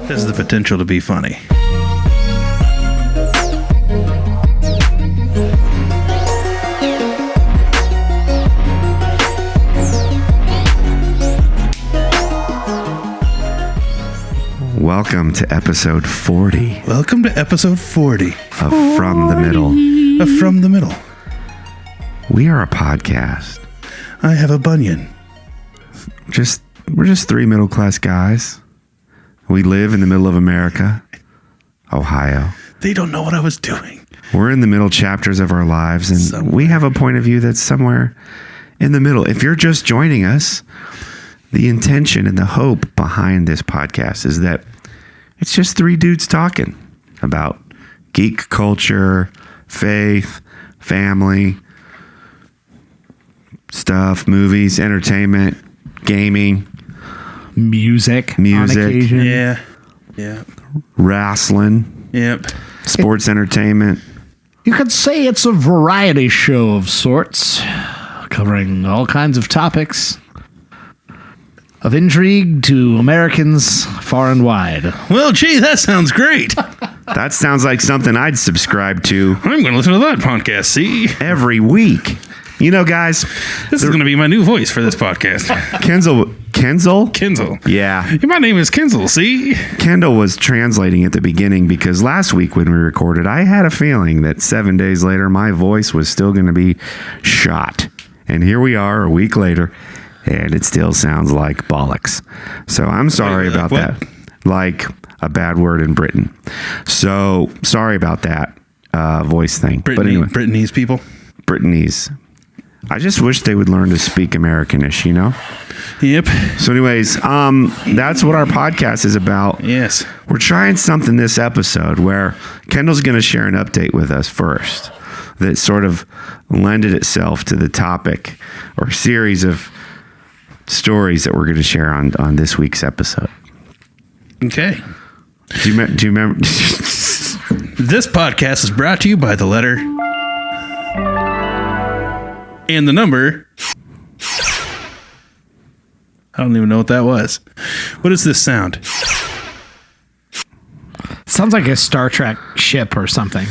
Has the potential to be funny. Welcome to episode 40 Welcome to episode 40 of From the Middle. From the Middle. We are a podcast. I have a bunion. We're just three middle-class guys. We live in the middle of America, Ohio. They don't know what I was doing. We're in the middle chapters of our lives, and we have a point of view that's somewhere in the middle. If you're just joining us, the intention and the hope behind this podcast is that it's just three dudes talking about geek culture, faith, family, stuff, movies, entertainment, gaming, music on occasion. Yeah. Wrestling. Yep. Sports entertainment. You could say it's a variety show of sorts, covering all kinds of topics, of intrigue to Americans far and wide. Well, gee, that sounds great. That sounds like something I'd subscribe to I'm going to listen to that podcast, see? every week. You know, guys, This is going to be my new voice for this podcast. Kenzel? Kinzel. Yeah. My name is Kinzel, see? Kendall was translating at the beginning because last week when we recorded, I had a feeling that 7 days later, my voice was still going to be shot. And here we are a week later, and it still sounds like bollocks. So I'm sorry about what? that. Like a bad word in Britain. So sorry about that voice thing. But anyway, Brittany's people. Brittany's. I just wish they would learn to speak Americanish, you know? Yep. So anyways, that's what our podcast is about. Yes. We're trying something this episode where Kendall's going to share an update with us first that sort of lended itself to the topic or series of stories that we're going to share on this week's episode. Okay. Do you remember? This podcast is brought to you by the letter and the number. I don't even know what that was. What is this sound? Sounds like a Star Trek ship or something.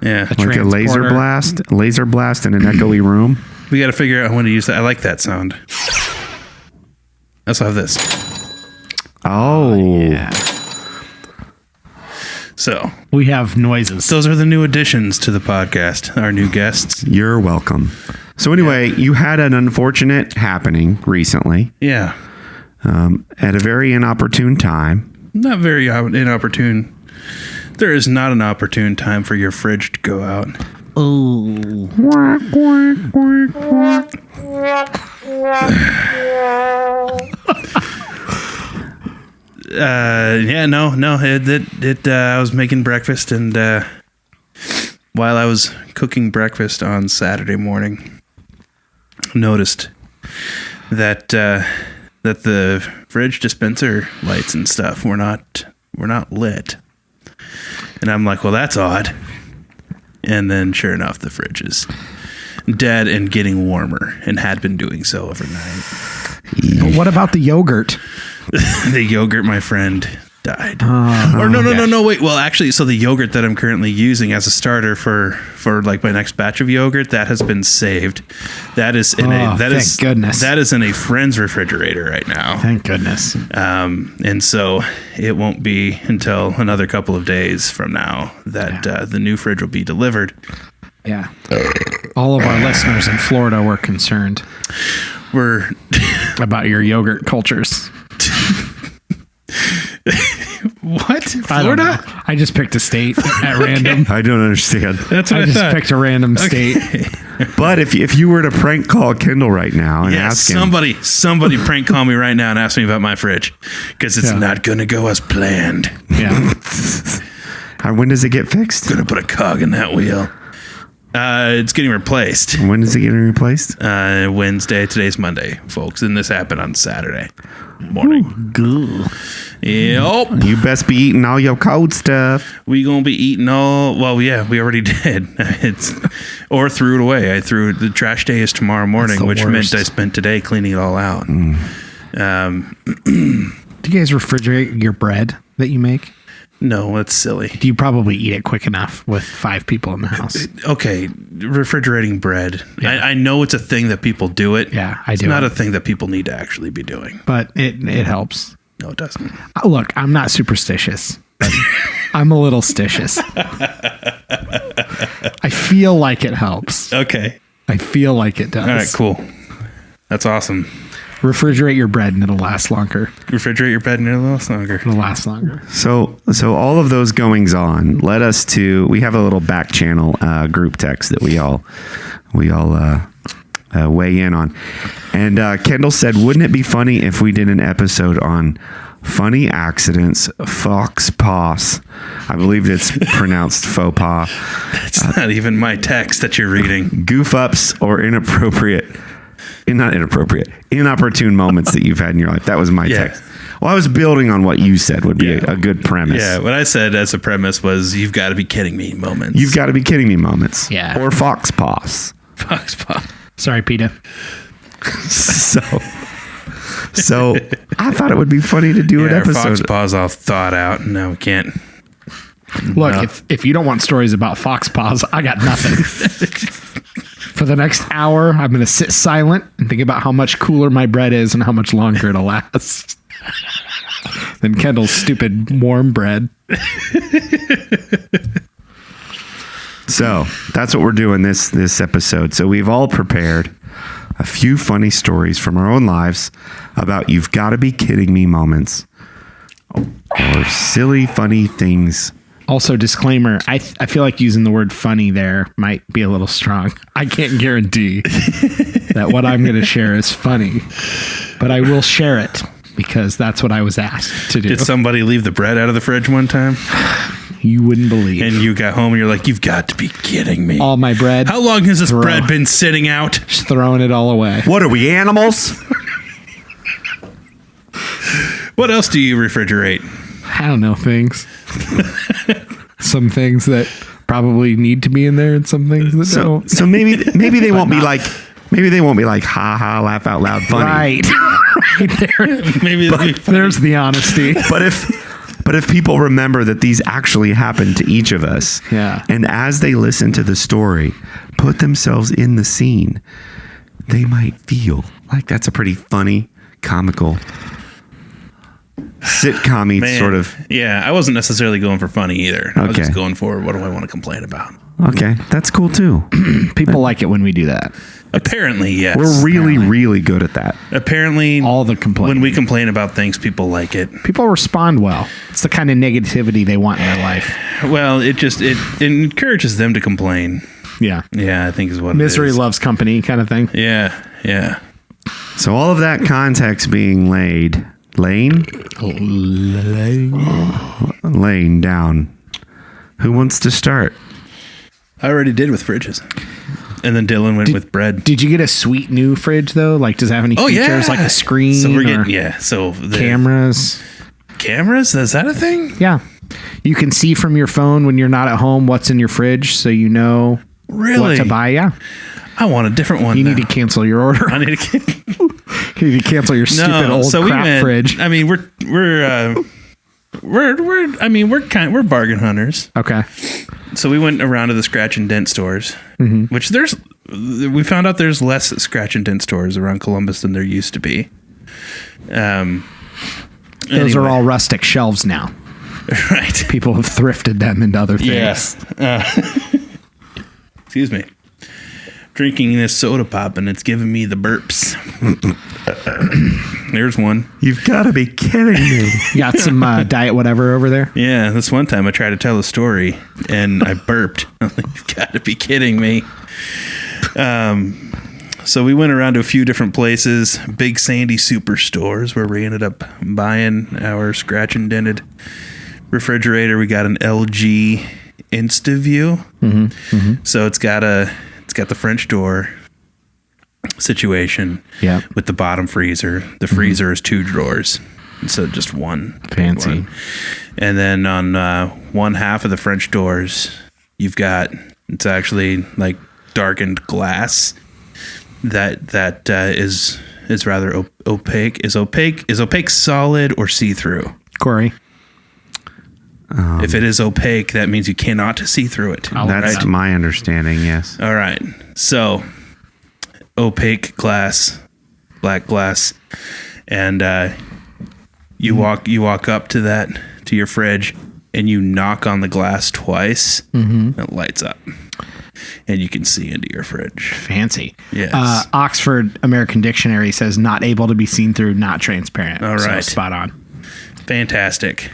Yeah. Like a laser blast in an echoey room. We got to figure out when to use that. I like that sound. I also have this. Oh. Yeah. So We have noises. those are the new additions to the podcast, our new guests. You're welcome. So anyway, you had an unfortunate happening recently Yeah. at a very inopportune time. Not very inopportune. There is not an opportune time for your fridge to go out. Oh. I was making breakfast, and while I was cooking breakfast on Saturday morning, noticed that the fridge dispenser lights and stuff were not lit, and I'm like, well, that's odd. And then, sure enough, the fridge is dead and getting warmer, and had been doing so overnight. What about the yogurt? The yogurt, my friend, died. No, wait. Well, actually, so the yogurt that I'm currently using as a starter for like my next batch of yogurt, that has been saved. That is in thank goodness. That is in a friend's refrigerator right now. Thank goodness. And so it won't be until another couple of days from now that the new fridge will be delivered. Yeah. All of our listeners in Florida were concerned We're about your yogurt cultures. what? I don't know. Florida? I just picked a state at random. I don't understand. That's what I just thought. picked a random state. But if you were to prank call Kendall right now and ask him, somebody prank call me right now and ask me about my fridge, because it's not going to go as planned. Yeah. when does it get fixed? Going to put a cog in that wheel. It's getting replaced. When is it getting replaced? Wednesday. Today's Monday, folks, and this happened on Saturday morning. Ooh. Yep. You best be eating all your cold stuff. We gonna be eating all. Well, yeah, we already did. Or threw it away. I threw it. The trash day is tomorrow morning, which meant I spent today cleaning it all out. Do you guys refrigerate your bread that you make? No, that's silly. Do you probably eat it quick enough with 5 people in the house? Okay, refrigerating bread. Yeah. I know it's a thing that people do it. Yeah, I do. It's not a thing that people need to actually be doing. But it helps. No, it doesn't. Look, I'm not superstitious. But I'm a little stitious. I feel like it helps. Okay. I feel like it does. All right, cool. That's awesome. Refrigerate your bread and it'll last longer. Refrigerate your bread and it'll last longer. It'll last longer. So all of those goings on led us to, we have a little back channel group text that we all weigh in on. And Kendall said, wouldn't it be funny if we did an episode on funny accidents, fox pas? I believe it's pronounced faux pas. It's not even my text that you're reading. Goof ups or inopportune moments that you've had in your life. That was my text. Well, I was building on what you said would be a good premise. Yeah, what I said as a premise was, you've got to be kidding me moments. You've got to be kidding me moments. Yeah. Or fox pas. Fox pop. Sorry, PETA. So I thought it would be funny to do an episode. Fox paws all thought out. No, we can't. Look, if you don't want stories about fox paws, I got nothing. For the next hour, I'm going to sit silent and think about how much cooler my bread is and how much longer it'll last than Kendall's stupid warm bread. So that's what we're doing this episode. So we've all prepared a few funny stories from our own lives about you've got to be kidding me moments or silly, funny things. Also, disclaimer, I feel like using the word funny there might be a little strong. I can't guarantee that what I'm going to share is funny, but I will share it because that's what I was asked to do. Did somebody leave the bread out of the fridge one time? You wouldn't believe. And you got home and you're like, you've got to be kidding me. All my bread. How long has this bread been sitting out? Just throwing it all away. What are we, animals? What else do you refrigerate? I don't know, things. Some things that probably need to be in there and some things that don't. So maybe they won't be like ha ha laugh out loud funny. Right. Right there. Maybe There's the honesty. But if people remember that these actually happened to each of us, Yeah. and as they listen to the story, put themselves in the scene, they might feel like that's a pretty funny, comical, sitcom-y sort of. Yeah, I wasn't necessarily going for funny either. I was Okay. just going for, what do I want to complain about? Okay, that's cool too. People like it when we do that. Apparently, yes. We're really, really good at that. Apparently, All the complaining. when we complain about things, people like it. People respond well. It's the kind of negativity they want in their life. Well, it encourages them to complain. Yeah. Yeah, I think is what Misery it is. loves company kind of thing. Yeah, yeah. So all of that context being laid down. Who wants to start? I already did with fridges. And then Dylan went with bread. Did you get a sweet new fridge though? Like, does it have any features like a screen? So we're or getting So the cameras. Cameras? Is that a thing? Yeah. You can see from your phone when you're not at home what's in your fridge, so you know Really? what to buy. Yeah. I want a different one. You now. need to cancel your order. I need to. You need to cancel your stupid old crap fridge. I mean, we're bargain hunters. Okay. So we went around to the scratch and dent stores, which we found out there's less scratch and dent stores around Columbus than there used to be. Those are all rustic shelves now. right. People have thrifted them into other things. Yes. Excuse me. Drinking this soda pop and it's giving me the burps. There's one. You've got to be kidding me. You got some diet whatever over there? Yeah, this one time I tried to tell a story and I burped. I'm like, you've got to be kidding me. So we went around to a few different places, Big Sandy Superstores, where we ended up buying our scratch and dented refrigerator. We got an LG InstaView. So it's got the French door situation with the bottom freezer. The freezer is 2 drawers instead of just one. Fancy. One. And then on one half of the French doors, it's actually like darkened glass that is rather opaque. Is opaque solid or see-through? Corey. If it is opaque, that means you cannot see through it. That's my understanding, yes. All right. So opaque glass, black glass, and you walk up to your fridge, and you knock on the glass twice, and it lights up, and you can see into your fridge. Fancy. Yes. Oxford American Dictionary says not able to be seen through, not transparent. All right. So spot on. Fantastic.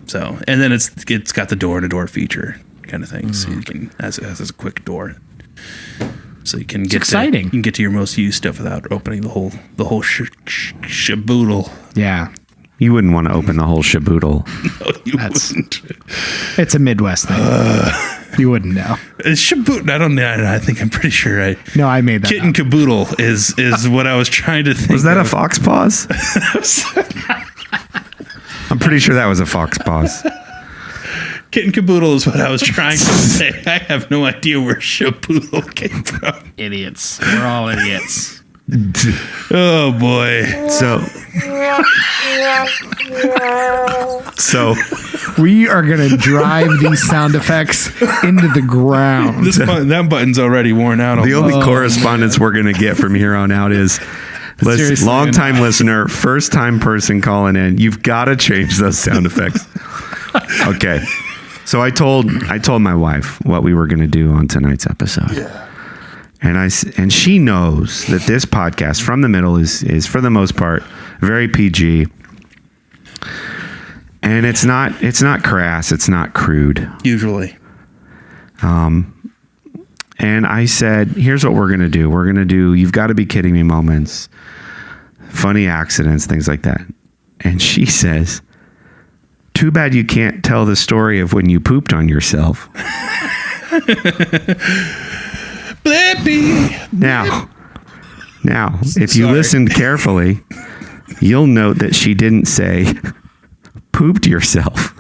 So, and then it's got the door-to-door feature kind of thing, so you can has a quick door, so you can get exciting. You can get to your most used stuff without opening the whole shaboodle. Yeah. You wouldn't want to open the whole shaboodle. No, you wouldn't. It's a Midwest thing. You wouldn't know. Shaboodle. I don't know. I think I'm pretty sure I made that Kitten up. Caboodle is what I was trying to think. Was that of. a fox paws? I'm pretty sure that was a fox paws. Kitten Caboodle is what I was trying to say. I have no idea where shaboodle came from. Idiots. We're all idiots. Oh boy. So We are going to drive these sound effects into the ground. That button's already worn out. the only correspondence we're going to get from here on out is Seriously, long time listener, first time person calling in. You've got to change those sound effects. Okay. So I told my wife what we were going to do on tonight's episode. Yeah. And she knows that this podcast From the Middle is for the most part very PG. And it's not crass, it's not crude. Usually. And I said, here's what we're going to do. We're going to do You've Got to Be Kidding Me moments, funny accidents, things like that. And she says, too bad you can't tell the story of when you pooped on yourself. Blippy. Now, if you listened carefully, you'll note that she didn't say, pooped yourself.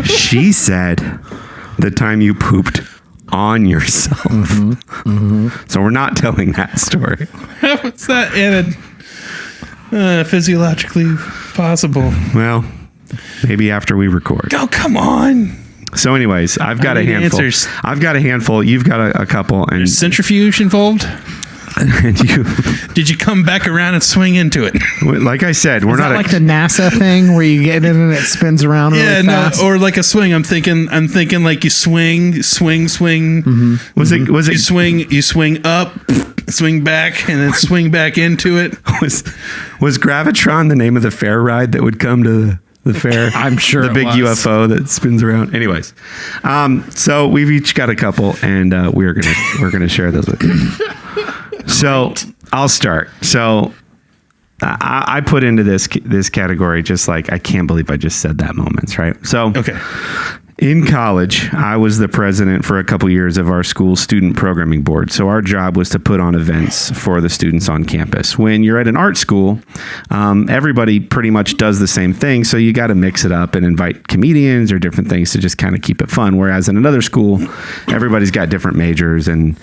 She said, the time you pooped on yourself. So we're not telling that story. What's that in physiologically possible? Well, maybe after we record. Oh, come on. So anyways, I've got a handful. Answers. I've got a handful. You've got a couple. And There's centrifuge involved? and you, Did you come back around and swing into it? like I said, we're Is not that like the NASA thing where you get it and it spins around really fast? or like a swing. I'm thinking like you swing. Mm-hmm. Was it You swing up, swing back, and then swing back into it. was Gravitron the name of the fair ride that would come to the fair? I'm sure the it big was. UFO that spins around. Anyways, so we've each got a couple, and we're gonna share those with you. So I'll start. So I put into this category just like I can't believe I just said that moments, right? So Okay. in college, I was the president for a couple years of our school student programming board. So our job was to put on events for the students on campus. When you're at an art school, everybody pretty much does the same thing. So you got to mix it up and invite comedians or different things to just kind of keep it fun. Whereas in another school, everybody's got different majors and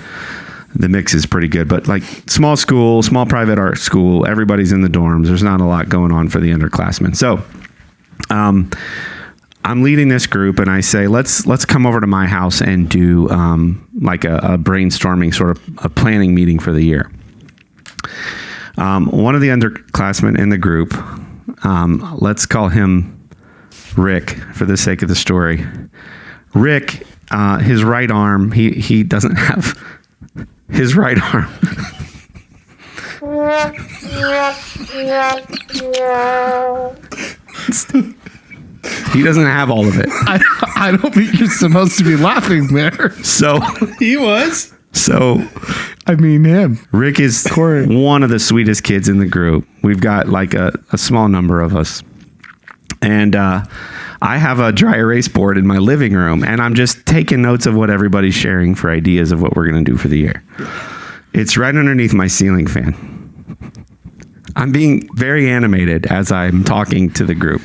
the mix is pretty good. But like small school, small private art school, everybody's in the dorms. There's not a lot going on for the underclassmen. So, I'm leading this group and I say, let's come over to my house and do like a brainstorming sort of a planning meeting for the year. One of the underclassmen in the group, let's call him Rick for the sake of the story. Rick, his right arm, he doesn't have his right arm. He doesn't have all of it. I don't think you're supposed to be laughing there. So He was. So I mean him. Rick is one of the sweetest kids in the group. We've got like a small number of us. And I have a dry erase board in my living room, and I'm just taking notes of what everybody's sharing for ideas of what we're going to do for the year. It's right underneath my ceiling fan. I'm being very animated as I'm talking to the group.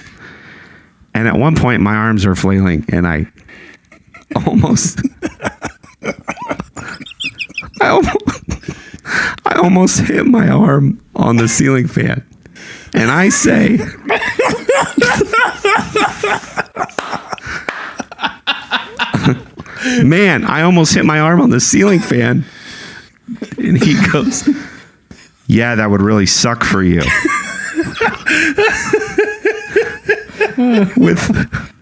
And at one point, my arms are flailing, and I almost hit my arm on the ceiling fan. And I say, man, I almost hit my arm on the ceiling fan. And he goes, yeah, that would really suck for you. With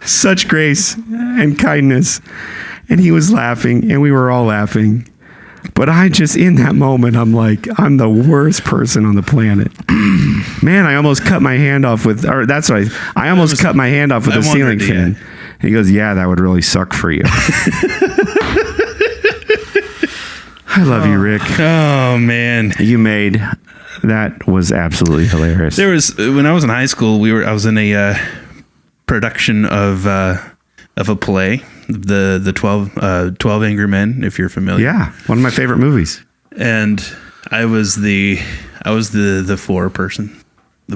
such grace and kindness. And he was laughing, and we were all laughing. But I just, in that moment, I'm like, I'm the worst person on the planet. Man, I almost cut my hand off with, or that's what I almost cut my hand off with a ceiling fan. And he goes, yeah, that would really suck for you. I love you, Rick. Oh, man. That was absolutely hilarious. There was, when I was in high school, I was in a production of a play, the 12 Angry Men, if you're familiar. Yeah, one of my favorite movies. And I was the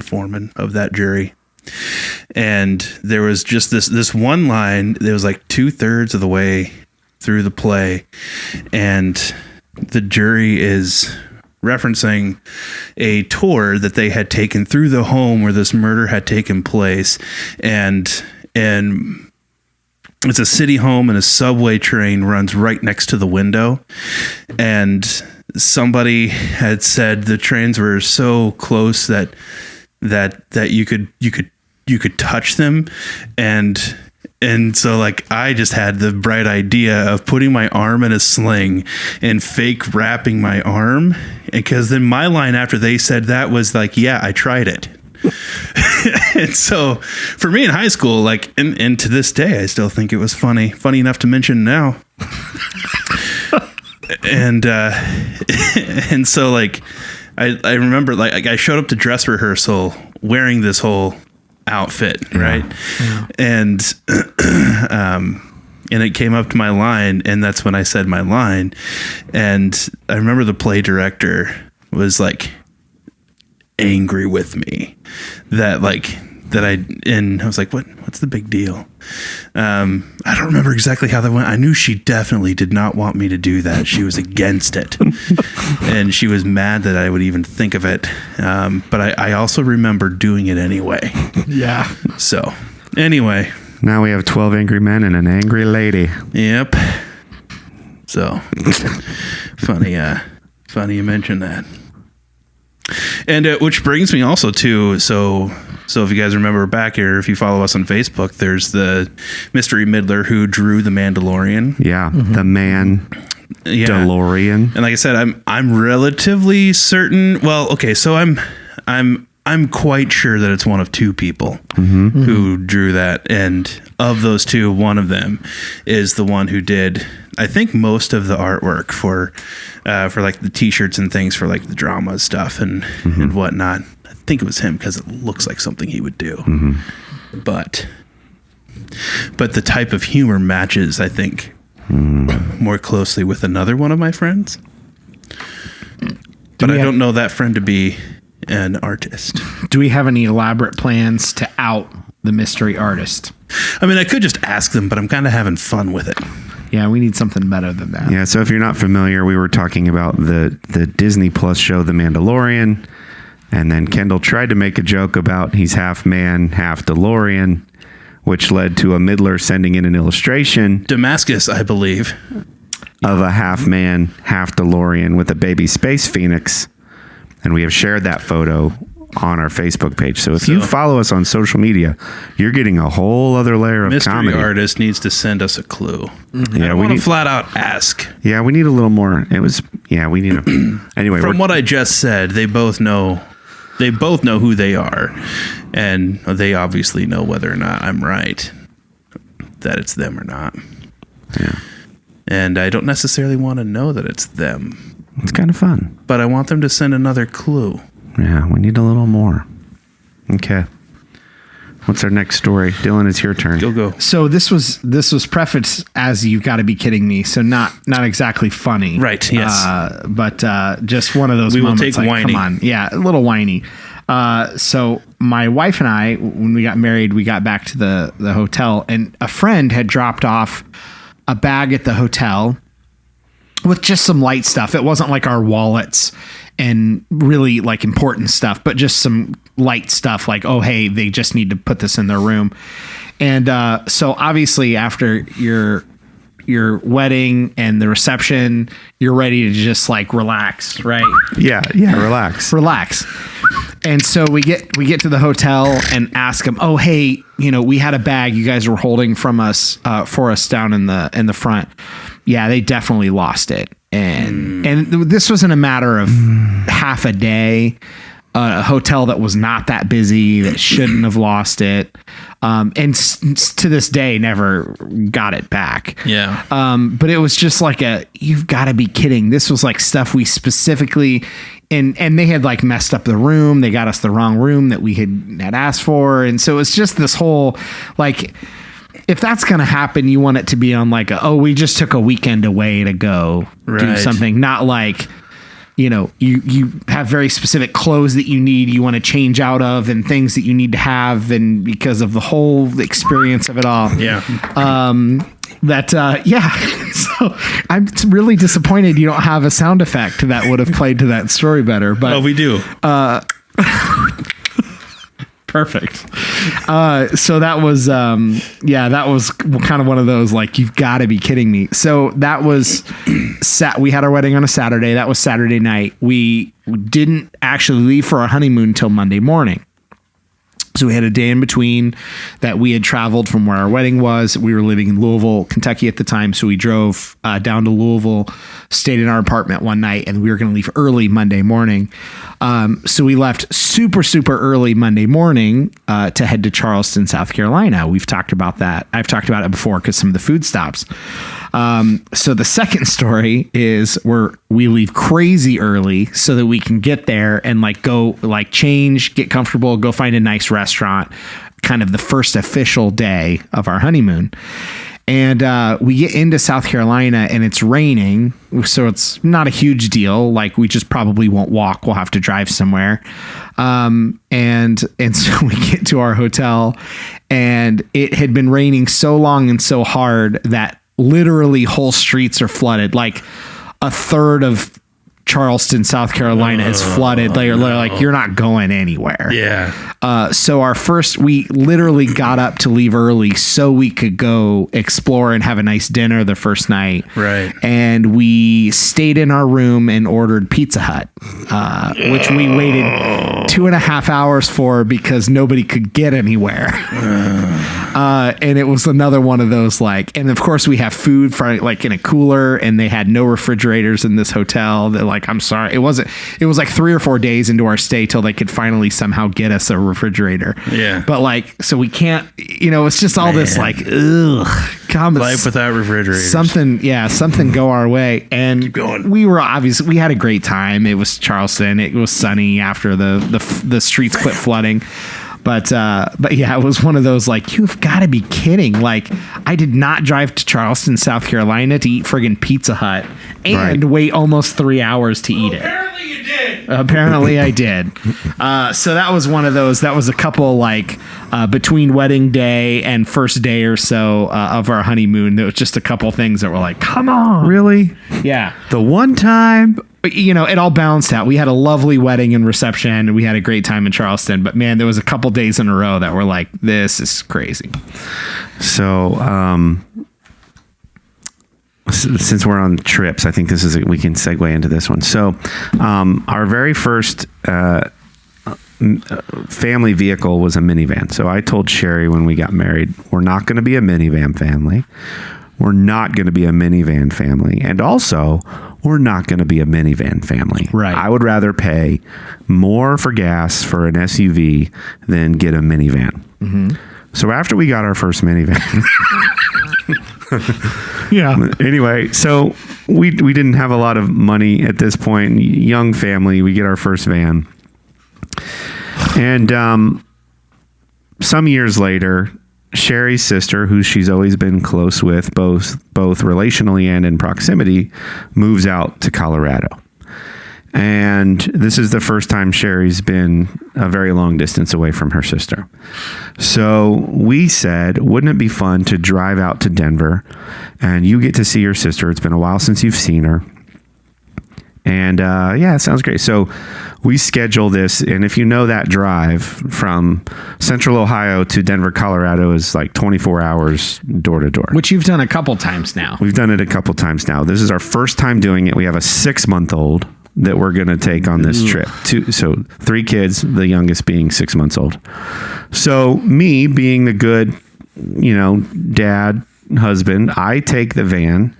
foreman of that jury. And there was just this one line that was like 2/3 of the way through the play, and the jury is referencing a tour that they had taken through the home where this murder had taken place, and it's a city home, and a subway train runs right next to the window. And somebody had said the trains were so close that you could touch them. And so, like, I just had the bright idea of putting my arm in a sling and fake wrapping my arm. Because then my line after they said that was like, yeah, I tried it. And so for me in high school, like, and to this day, I still think it was funny enough to mention now. And so, like, I remember, like I showed up to dress rehearsal wearing this whole outfit, right? Yeah. And it came up to my line, and that's when I said my line. And I remember the play director was like angry with me that I was like, what's the big deal? I don't remember exactly how that went. I knew she definitely did not want me to do that. She was against it. And she was mad that I would even think of it. But I also remember doing it anyway. Yeah. So anyway. Now we have 12 angry men and an angry lady. Yep. So funny you mentioned that. And which brings me also to, so if you guys remember back here, if you follow us on Facebook, there's the mystery Midler who drew the Mandalorian. Yeah, the man DeLorean. And like I said, I'm relatively certain. Well, okay, so I'm quite sure that it's one of two people who drew that, and of those two, one of them is the one who did, I think, most of the artwork for like the T-shirts and things for like the drama stuff and whatnot. I think it was him because it looks like something he would do. But the type of humor matches, I think, more closely with another one of my friends. But I don't know that friend to be an artist. Do we have any elaborate plans to out the mystery artist? I mean, I could just ask them, but I'm kind of having fun with it. Yeah, we need something better than that. Yeah, so if you're not familiar, we were talking about the Disney Plus show, The Mandalorian, and then Kendall tried to make a joke about he's half man, half DeLorean, which led to a Midler sending in an illustration. Damascus, I believe. Of a half man, half DeLorean with a baby space phoenix. And we have shared that photo on our Facebook page. So if you follow us on social media, you're getting a whole other layer of comedy. Mystery artist needs to send us a clue. Yeah, we need to flat out ask. Yeah, we need a little more. We need a... Anyway. From what I just said, they both know who they are. And they obviously know whether or not I'm right, that it's them or not. Yeah. And I don't necessarily want to know that it's them. It's kind of fun. But I want them to send another clue. Yeah, we need a little more. Okay. What's our next story? Dylan, it's your turn. Go. So this was prefaced as "You've got to be kidding me." So not exactly funny, Right, yes. But just one of those. We will moments, take whiny. Come on, yeah, a little whiny. So my wife and I, when we got married, we got back to the hotel, and a friend had dropped off a bag at the hotel with just some light stuff. It wasn't like our wallets and really like important stuff, but just some light stuff like, oh, hey, they just need to put this in their room. And so obviously after your wedding and the reception, you're ready to just like relax, right? Yeah, relax. And so we get to the hotel and ask them, oh, hey, we had a bag you guys were holding from us for us down in the front. Yeah, they definitely lost it. And this wasn't a matter of half a day. A hotel that was not that busy, that shouldn't have lost it. And to this day, never got it back. Yeah. But it was just like you've got to be kidding. This was like stuff we specifically, and they had like messed up the room. They got us the wrong room that we had asked for. And so it's just this whole, like, if that's going to happen, you want it to be on like, we just took a weekend away to go do something. Not like, you have very specific clothes that you need, you want to change out of, and things that you need to have. And because of the whole experience of it all. Yeah. So I'm really disappointed you don't have a sound effect that would have played to that story better. But we do. Perfect. So that was, that was kind of one of those, like, you've got to be kidding me. So that was, we had our wedding on a Saturday. That was Saturday night. We didn't actually leave for our honeymoon till Monday morning. So we had a day in between that we had traveled from where our wedding was. We were living in Louisville, Kentucky at the time. So we drove down to Louisville, stayed in our apartment one night, and we were going to leave early Monday morning. So we left super, super early Monday morning to head to Charleston, South Carolina. We've talked about that. I've talked about it before because some of the food stops. So the second story is we leave crazy early so that we can get there and like go like change, get comfortable, go find a nice restaurant, kind of the first official day of our honeymoon. And we get into South Carolina and it's raining. So it's not a huge deal. Like we just probably won't walk. We'll have to drive somewhere. And so we get to our hotel and it had been raining so long and so hard that literally whole streets are flooded. Like a third of Charleston, South Carolina is flooded. They're like, you're not going anywhere. Yeah. So we literally got up to leave early so we could go explore and have a nice dinner the first night. Right. And we stayed in our room and ordered Pizza Hut, which we waited 2.5 hours for because nobody could get anywhere. And it was another one of those like, and of course we have food for like in a cooler, and they had no refrigerators in this hotel. That like, I'm sorry, it was like 3 or 4 days into our stay till they could finally somehow get us a refrigerator. Yeah. But like, so we can't, it's just all this like, life without refrigerators. Something go our way. And keep going. we had a great time. It was Charleston. It was sunny after the streets quit flooding. But yeah, it was one of those like, you've got to be kidding. Like, I did not drive to Charleston, South Carolina to eat friggin' Pizza Hut and wait almost 3 hours to eat it. Apparently you did. Apparently I did. So that was one of those. That was a couple like between wedding day and first day or so of our honeymoon. There was just a couple things that were like, come on. Really? Yeah. The one time. It all balanced out. We had a lovely wedding and reception, and we had a great time in Charleston. But man, there was a couple days in a row that were like, this is crazy. So, since we're on trips, I think we can segue into this one. So, our very first family vehicle was a minivan. So I told Sherry when we got married, we're not going to be a minivan family. We're not going to be a minivan family. And also, we're not going to be a minivan family. Right. I would rather pay more for gas for an SUV than get a minivan. Mm-hmm. So after we got our first minivan... Yeah. Anyway, so we didn't have a lot of money at this point. Young family, we get our first van. And some years later, Sherry's sister, who she's always been close with, both relationally and in proximity, moves out to Colorado. And this is the first time Sherry's been a very long distance away from her sister. So we said, wouldn't it be fun to drive out to Denver and you get to see your sister? It's been a while since you've seen her. And yeah, it sounds great. So we schedule this. And if you know that drive from Central Ohio to Denver, Colorado is like 24 hours door to door. Which you've done a couple times now. We've done it a couple times now. This is our first time doing it. We have a 6-month-old that we're going to take on this trip. So 3 kids, the youngest being 6 months old. So me being the good, dad, husband, I take the van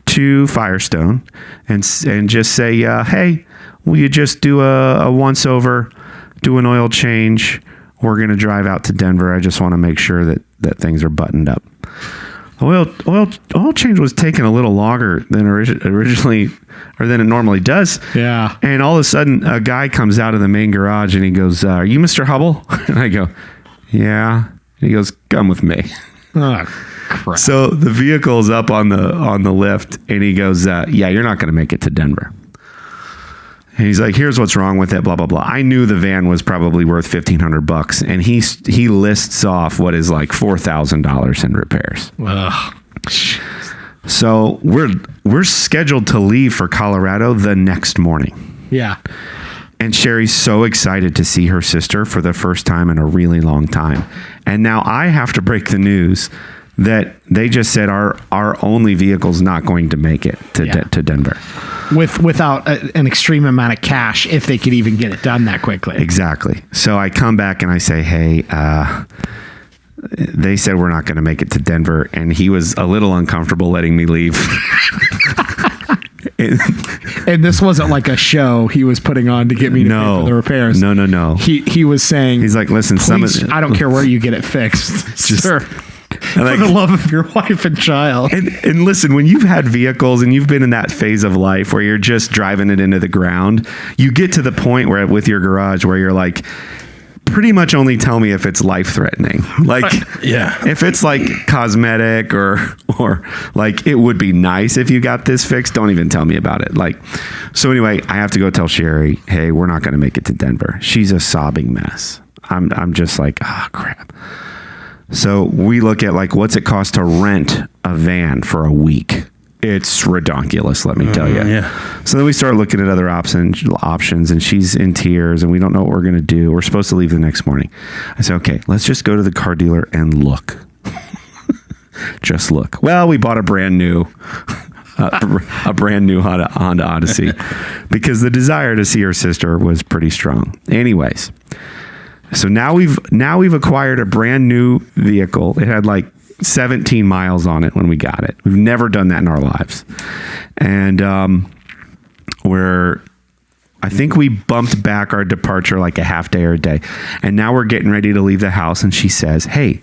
to Firestone and just say, hey, will you just do a once over, do an oil change? We're going to drive out to Denver. I just want to make sure that things are buttoned up. Oil change was taking a little longer than originally, or than it normally does. Yeah. And all of a sudden, a guy comes out of the main garage and he goes, "Are you Mr. Hubble?" And I go, "Yeah." And he goes, "Come with me." Oh, crap. So the vehicle's up on the lift, and he goes, "Yeah, you're not going to make it to Denver." And he's like, "Here's what's wrong with it, blah, blah, blah." I knew the van was probably worth $1,500, and he lists off what is like $4,000 in repairs. Ugh. So we're scheduled to leave for Colorado the next morning. Yeah. And Sherry's so excited to see her sister for the first time in a really long time. And now I have to break the news that they just said our only vehicle's not going to make it to Denver. Without an extreme amount of cash, if they could even get it done that quickly. Exactly. So I come back and I say, "Hey, they said we're not going to make it to Denver." And he was a little uncomfortable letting me leave. And this wasn't like a show he was putting on to get me to pay for the repairs. No. He was saying, he's like, "Listen, I don't care where you get it fixed, sir. For the love of your wife and child." And listen, when you've had vehicles and you've been in that phase of life where you're just driving it into the ground, you get to the point where with your garage where you're like, pretty much only tell me if it's life-threatening. Like, yeah, if it's like cosmetic or like it would be nice if you got this fixed, don't even tell me about it. Like, so anyway, I have to go tell Sherry, "Hey, we're not going to make it to Denver." She's a sobbing mess. I'm just like, crap. So we look at like, what's it cost to rent a van for a week? It's redonkulous, let me tell you. Yeah. So then we start looking at other options, and she's in tears, and we don't know what we're going to do. We're supposed to leave the next morning. I said, "Okay, let's just go to the car dealer and look." Just look. Well, we bought a brand new Honda Odyssey because the desire to see her sister was pretty strong. Anyways, so now we've acquired a brand new vehicle. It had like 17 miles on it when we got it. We've never done that in our lives. And I think we bumped back our departure like a half day or a day. And now we're getting ready to leave the house. And she says, "Hey,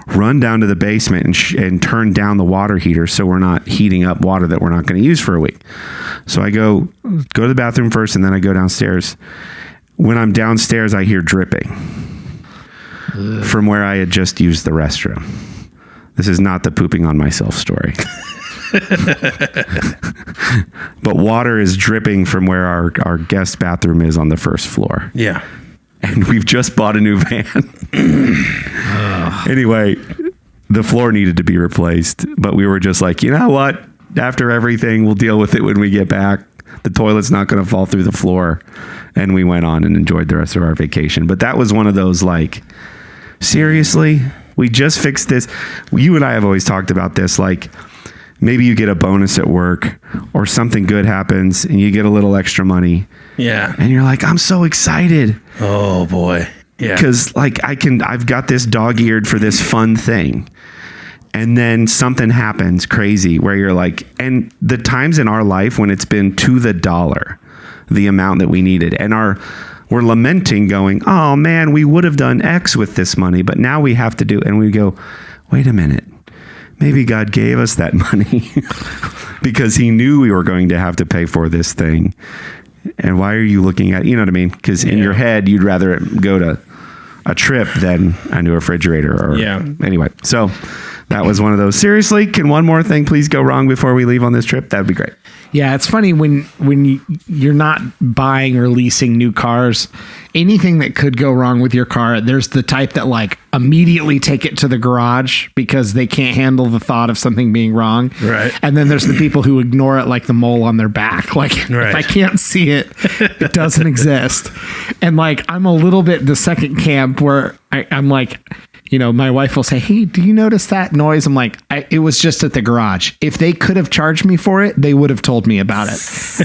run down to the basement and turn down the water heater so we're not heating up water that we're not going to use for a week." So I go to the bathroom first, and then I go downstairs. When I'm downstairs, I hear dripping from where I had just used the restroom. This is not the pooping on myself story. But water is dripping from where our guest bathroom is on the first floor. Yeah. And we've just bought a new van. Anyway, the floor needed to be replaced, but we were just like, you know what? After everything, we'll deal with it when we get back. The toilet's not going to fall through the floor. And we went on and enjoyed the rest of our vacation. But that was one of those like, seriously? We just fixed this. You and I have always talked about this. Like, maybe you get a bonus at work or something good happens and you get a little extra money. Yeah. And you're like, I'm so excited. Oh boy. Yeah. Because like I've got this dog-eared for this fun thing. And then something happens crazy where you're like, and the times in our life when it's been to the dollar, the amount that we needed, and we're lamenting going, "Oh man, we would have done X with this money, but now we have to do," and we go, "Wait a minute. Maybe God gave us that money because he knew we were going to have to pay for this thing." And why are you looking at, you know what I mean? Because in your head, you'd rather it go to a trip than a new refrigerator. Or anyway, so that was one of those. Seriously, can one more thing please go wrong before we leave on this trip? That would be great. Yeah, it's funny when you're not buying or leasing new cars, anything that could go wrong with your car, there's the type that like immediately take it to the garage because they can't handle the thought of something being wrong. Right. And then there's the people who ignore it like the mole on their back. Like if I can't see it, it doesn't exist. And like I'm a little bit the second camp where I'm like, you know, my wife will say, "Hey, do you notice that noise?" I'm like, it was just at the garage. If they could have charged me for it, they would have told me about it.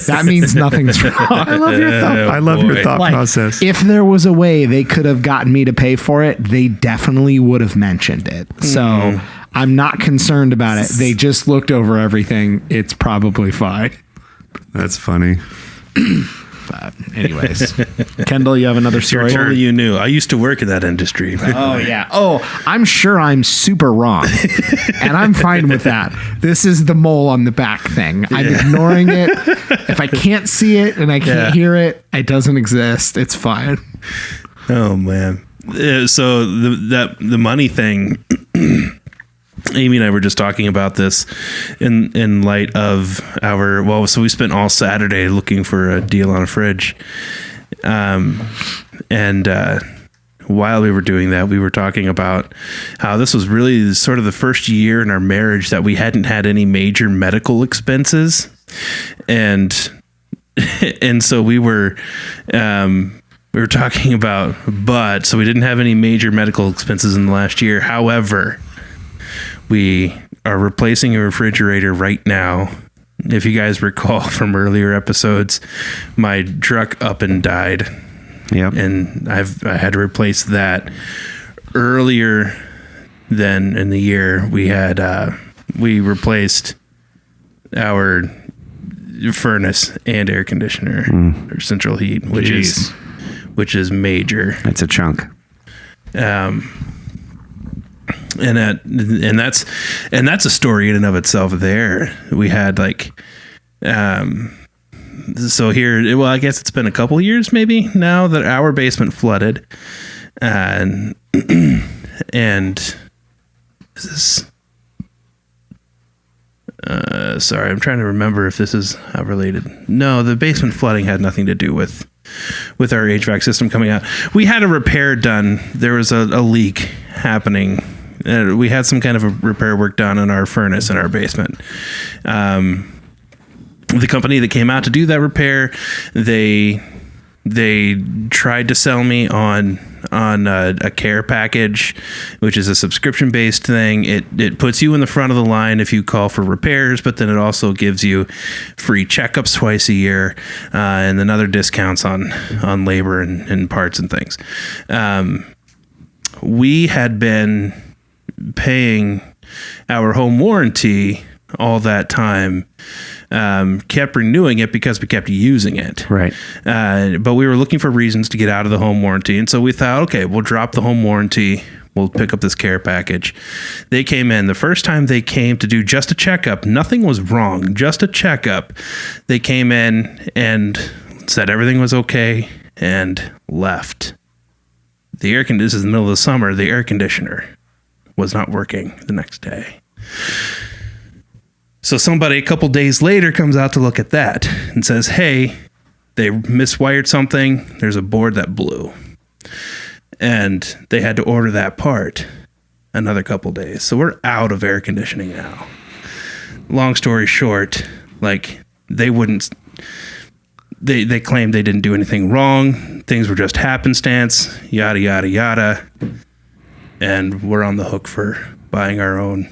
That means nothing's wrong. I love your thought. I love your thought process. If there was a way they could have gotten me to pay for it, they definitely would have mentioned it. So I'm not concerned about it. They just looked over everything. It's probably fine. That's funny. But anyways, Kendall, you have another story? If only you knew. I used to work in that industry. Oh, yeah. Oh, I'm sure I'm super wrong. And I'm fine with that. This is the mole on the back thing. I'm ignoring it. If I can't see it and I can't hear it, it doesn't exist. It's fine. Oh, man. So the money thing... Amy and I were just talking about this in light of so we spent all Saturday looking for a deal on a fridge. And while we were doing that, we were talking about how this was really sort of the first year in our marriage that we hadn't had any major medical expenses. And so we were talking about, so we didn't have any major medical expenses in the last year. However, we are replacing a refrigerator right now. If you guys recall from earlier episodes, my truck up and died. Yep. And I had to replace that. Earlier than in the year, we replaced our furnace and air conditioner or central heat, which is major. It's a chunk. And that's a story in and of itself. There we had so here, well, I guess it's been a couple years maybe now that our basement flooded, and this sorry, I'm trying to remember if this is related. No, the basement flooding had nothing to do with our HVAC system coming out. We had a repair done. There was a leak happening. We had some kind of a repair work done on our furnace in our basement. The company that came out to do that repair, they tried to sell me on a care package, which is a subscription based thing. It puts you in the front of the line if you call for repairs, but then it also gives you free checkups twice a year, and then other discounts on labor and parts and things. We had been paying our home warranty all that time, kept renewing it because we kept using it. Right. But we were looking for reasons to get out of the home warranty. And so we thought, okay, we'll drop the home warranty. We'll pick up this care package. They came in. The first time they came to do just a checkup, nothing was wrong, just a checkup. They came in and said everything was okay and left. This is the middle of the summer. The air conditioner was not working the next day. So somebody a couple days later comes out to look at that and says, hey, they miswired something. There's a board that blew. And they had to order that part another couple days. So we're out of air conditioning now. Long story short, they claimed they didn't do anything wrong. Things were just happenstance, yada, yada, yada. And we're on the hook for buying our own.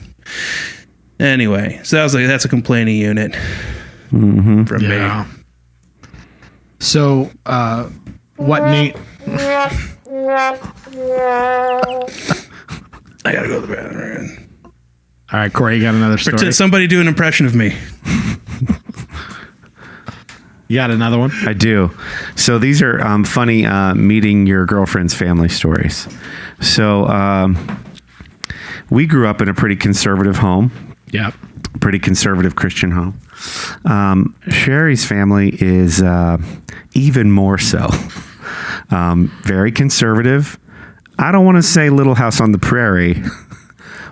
Anyway, so that's a complaining unit from me. So, what Nate... I gotta go to the bathroom. All right, Corey, you got another story? Pretend somebody do an impression of me. You got another one? I do. So these are funny meeting your girlfriend's family stories. So we grew up in a pretty conservative home. Yeah. Pretty conservative Christian home. Sherry's family is even more so. Very conservative. I don't want to say Little House on the Prairie,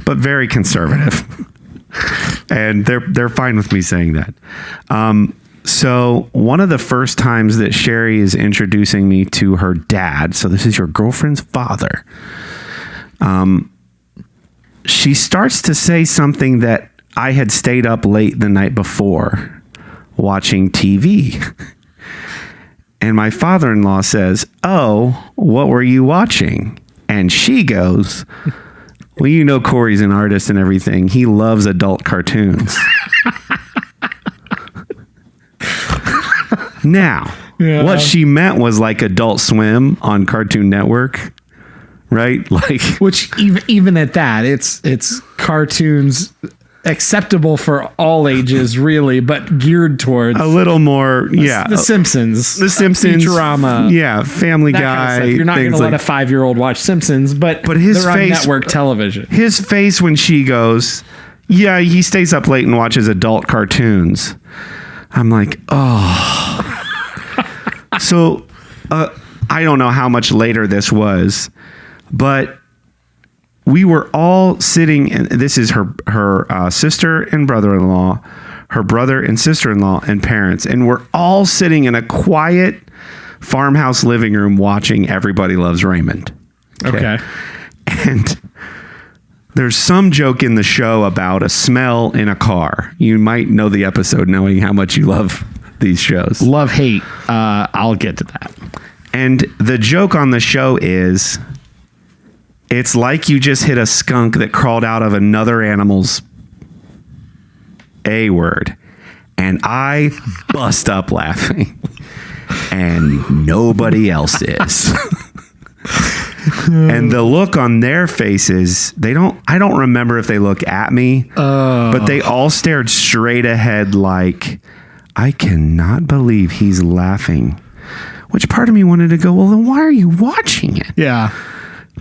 but very conservative. And they're fine with me saying that. So one of the first times that Sherry is introducing me to her dad, so this is your girlfriend's father, she starts to say something that I had stayed up late the night before watching TV. And my father-in-law says, "Oh, what were you watching?" And she goes, "Well, you know Corey's an artist and everything. He loves adult cartoons." Now, what she meant was like Adult Swim on Cartoon Network, right? Like, which even at that, it's cartoons acceptable for all ages, really, but geared towards a little more, The Simpsons, Futurama, Family Guy. Kind of You're not going to let a 5-year-old watch Simpsons, but his they're face, on network television. His face when she goes, "Yeah, he stays up late and watches adult cartoons." I'm like, oh. So, I don't know how much later this was, but we were all sitting, and this is her sister and brother-in-law, her brother and sister-in-law and parents, and we're all sitting in a quiet farmhouse living room watching Everybody Loves Raymond. Okay. And there's some joke in the show about a smell in a car. You might know the episode knowing how much you love these shows. Love, hate. I'll get to that. And the joke on the show is, it's like you just hit a skunk that crawled out of another animal's A word. And I bust up laughing. And nobody else is. And the look on their faces, I don't remember if they look at me, but they all stared straight ahead like, I cannot believe he's laughing. Which part of me wanted to go, well, then why are you watching it? Yeah.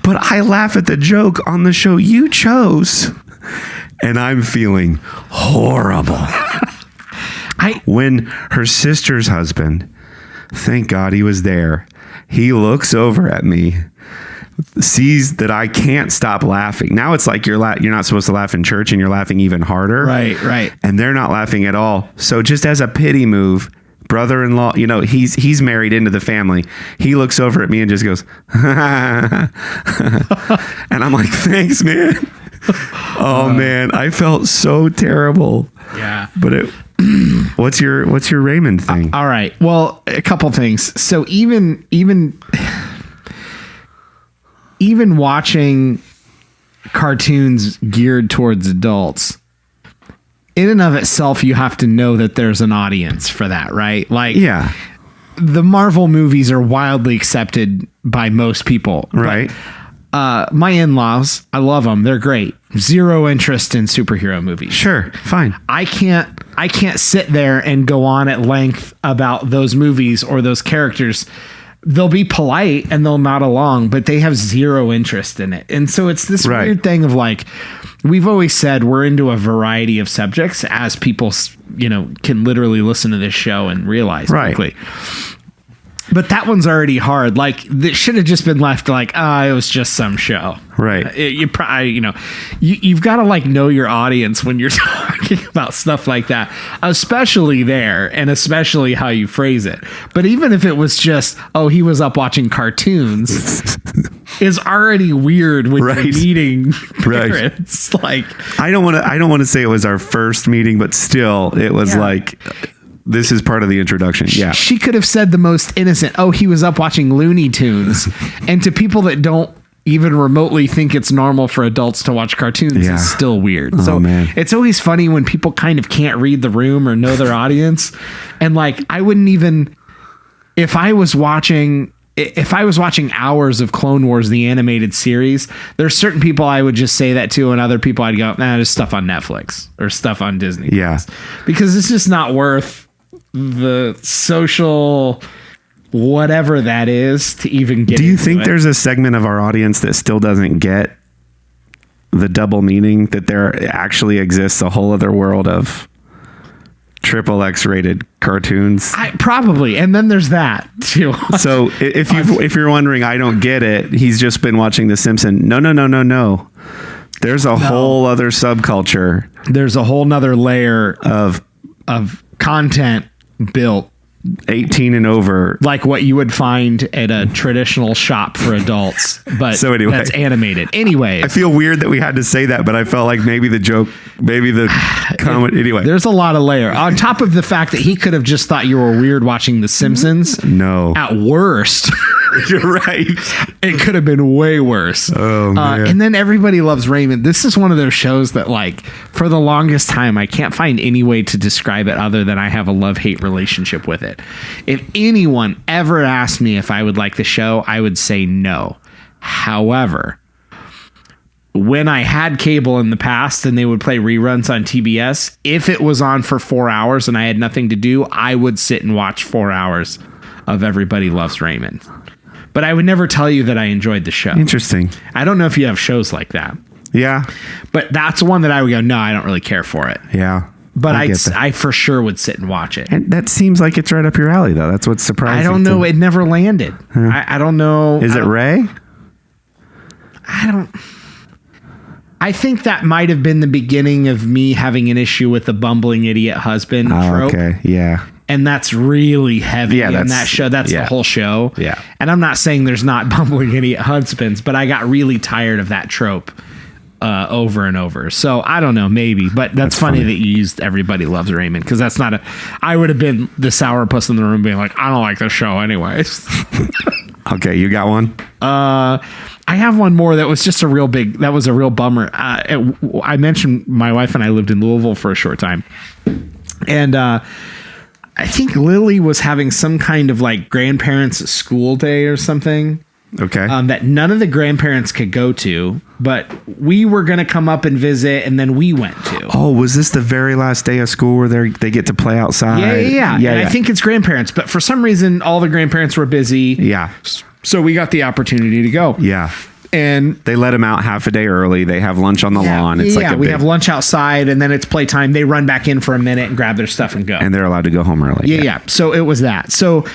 But I laugh at the joke on the show you chose. And I'm feeling horrible. When her sister's husband, thank God he was there, he looks over at me, sees that I can't stop laughing. Now it's like you're not supposed to laugh in church and you're laughing even harder. Right. And they're not laughing at all. So just as a pity move, brother-in-law, he's married into the family. He looks over at me and just goes, and I'm like, thanks, man. Oh man, I felt so terrible. Yeah. But what's your Raymond thing? All right. Well, a couple things. So even watching cartoons geared towards adults, in and of itself, you have to know that there's an audience for that, right? Like, yeah, the Marvel movies are wildly accepted by most people, right? But, my in-laws, I love them. They're great. Zero interest in superhero movies. Sure, fine. I can't sit there and go on at length about those movies or those characters. They'll be polite and they'll nod along, but they have zero interest in it. And so it's this weird thing of like, we've always said we're into a variety of subjects, as people, can literally listen to this show and realize quickly. But that one's already hard. Like, it should have just been left like, it was just some show. Right. You probably, you've got to like know your audience when you're talking about stuff like that, especially there, and especially how you phrase it. But even if it was just, he was up watching cartoons, is already weird when you're meeting parents. Like, I don't want to say it was our first meeting, but still, it was like, this is part of the introduction. Yeah. She could have said the most innocent, he was up watching Looney Tunes. And to people that don't even remotely think it's normal for adults to watch cartoons, it's still weird. It's always funny when people kind of can't read the room or know their audience. And like, I wouldn't even, if I was watching hours of Clone Wars, the animated series, there's certain people I would just say that to, and other people I'd go, there's stuff on Netflix or stuff on Disney. Yeah. Because it's just not worth the social whatever that is to even get. Do you think there's a segment of our audience that still doesn't get the double meaning, that there actually exists a whole other world of triple X rated cartoons. Probably, and then there's that too. So if you're wondering, I don't get it. He's just been watching The Simpsons. No. There's a whole other subculture. There's a whole nother layer of content built 18 and over, like what you would find at a traditional shop for adults, but so anyway, that's animated. Anyway, I feel weird that we had to say that, but I felt like maybe the comment. Anyway, there's a lot of layer on top of the fact that he could have just thought you were weird watching The Simpsons. No, at worst. You're right. It could have been way worse. Oh, man. And then Everybody Loves Raymond. This is one of those shows that, like, for the longest time, I can't find any way to describe it other than I have a love-hate relationship with it. If anyone ever asked me if I would like the show, I would say no. However, when I had cable in the past and they would play reruns on TBS, if it was on for 4 hours and I had nothing to do, I would sit and watch 4 hours of Everybody Loves Raymond. But I would never tell you that I enjoyed the show. Interesting. I don't know if you have shows like that. Yeah. But that's one that I would go, no, I don't really care for it. Yeah. But I for sure would sit and watch it. And that seems like it's right up your alley, though. That's what's surprising. I don't know. It never landed. I don't know. Is it Ray? I think that might have been the beginning of me having an issue with the bumbling idiot husband trope. Okay. Yeah. And that's really heavy in that show. That's the whole show. Yeah. And I'm not saying there's not bumbling idiot husbands, but I got really tired of that trope over and over. So I don't know, maybe. But that's funny that you used Everybody Loves Raymond, because that's not I would have been the sourpuss in the room being like, I don't like this show anyways. Okay, you got one? I have one more that was just a real bummer. I mentioned my wife and I lived in Louisville for a short time. And I think Lily was having some kind of like grandparents' school day or something. Okay. That none of the grandparents could go to, but we were going to come up and visit, and then we went to. Oh, was this the very last day of school where they get to play outside? Yeah. I think it's grandparents, but for some reason, all the grandparents were busy. Yeah. So we got the opportunity to go. Yeah. And they let them out half a day early. They have lunch on the lawn. It's we have lunch outside, and then it's playtime. They run back in for a minute and grab their stuff and go. And they're allowed to go home early. Yeah. So it was that. So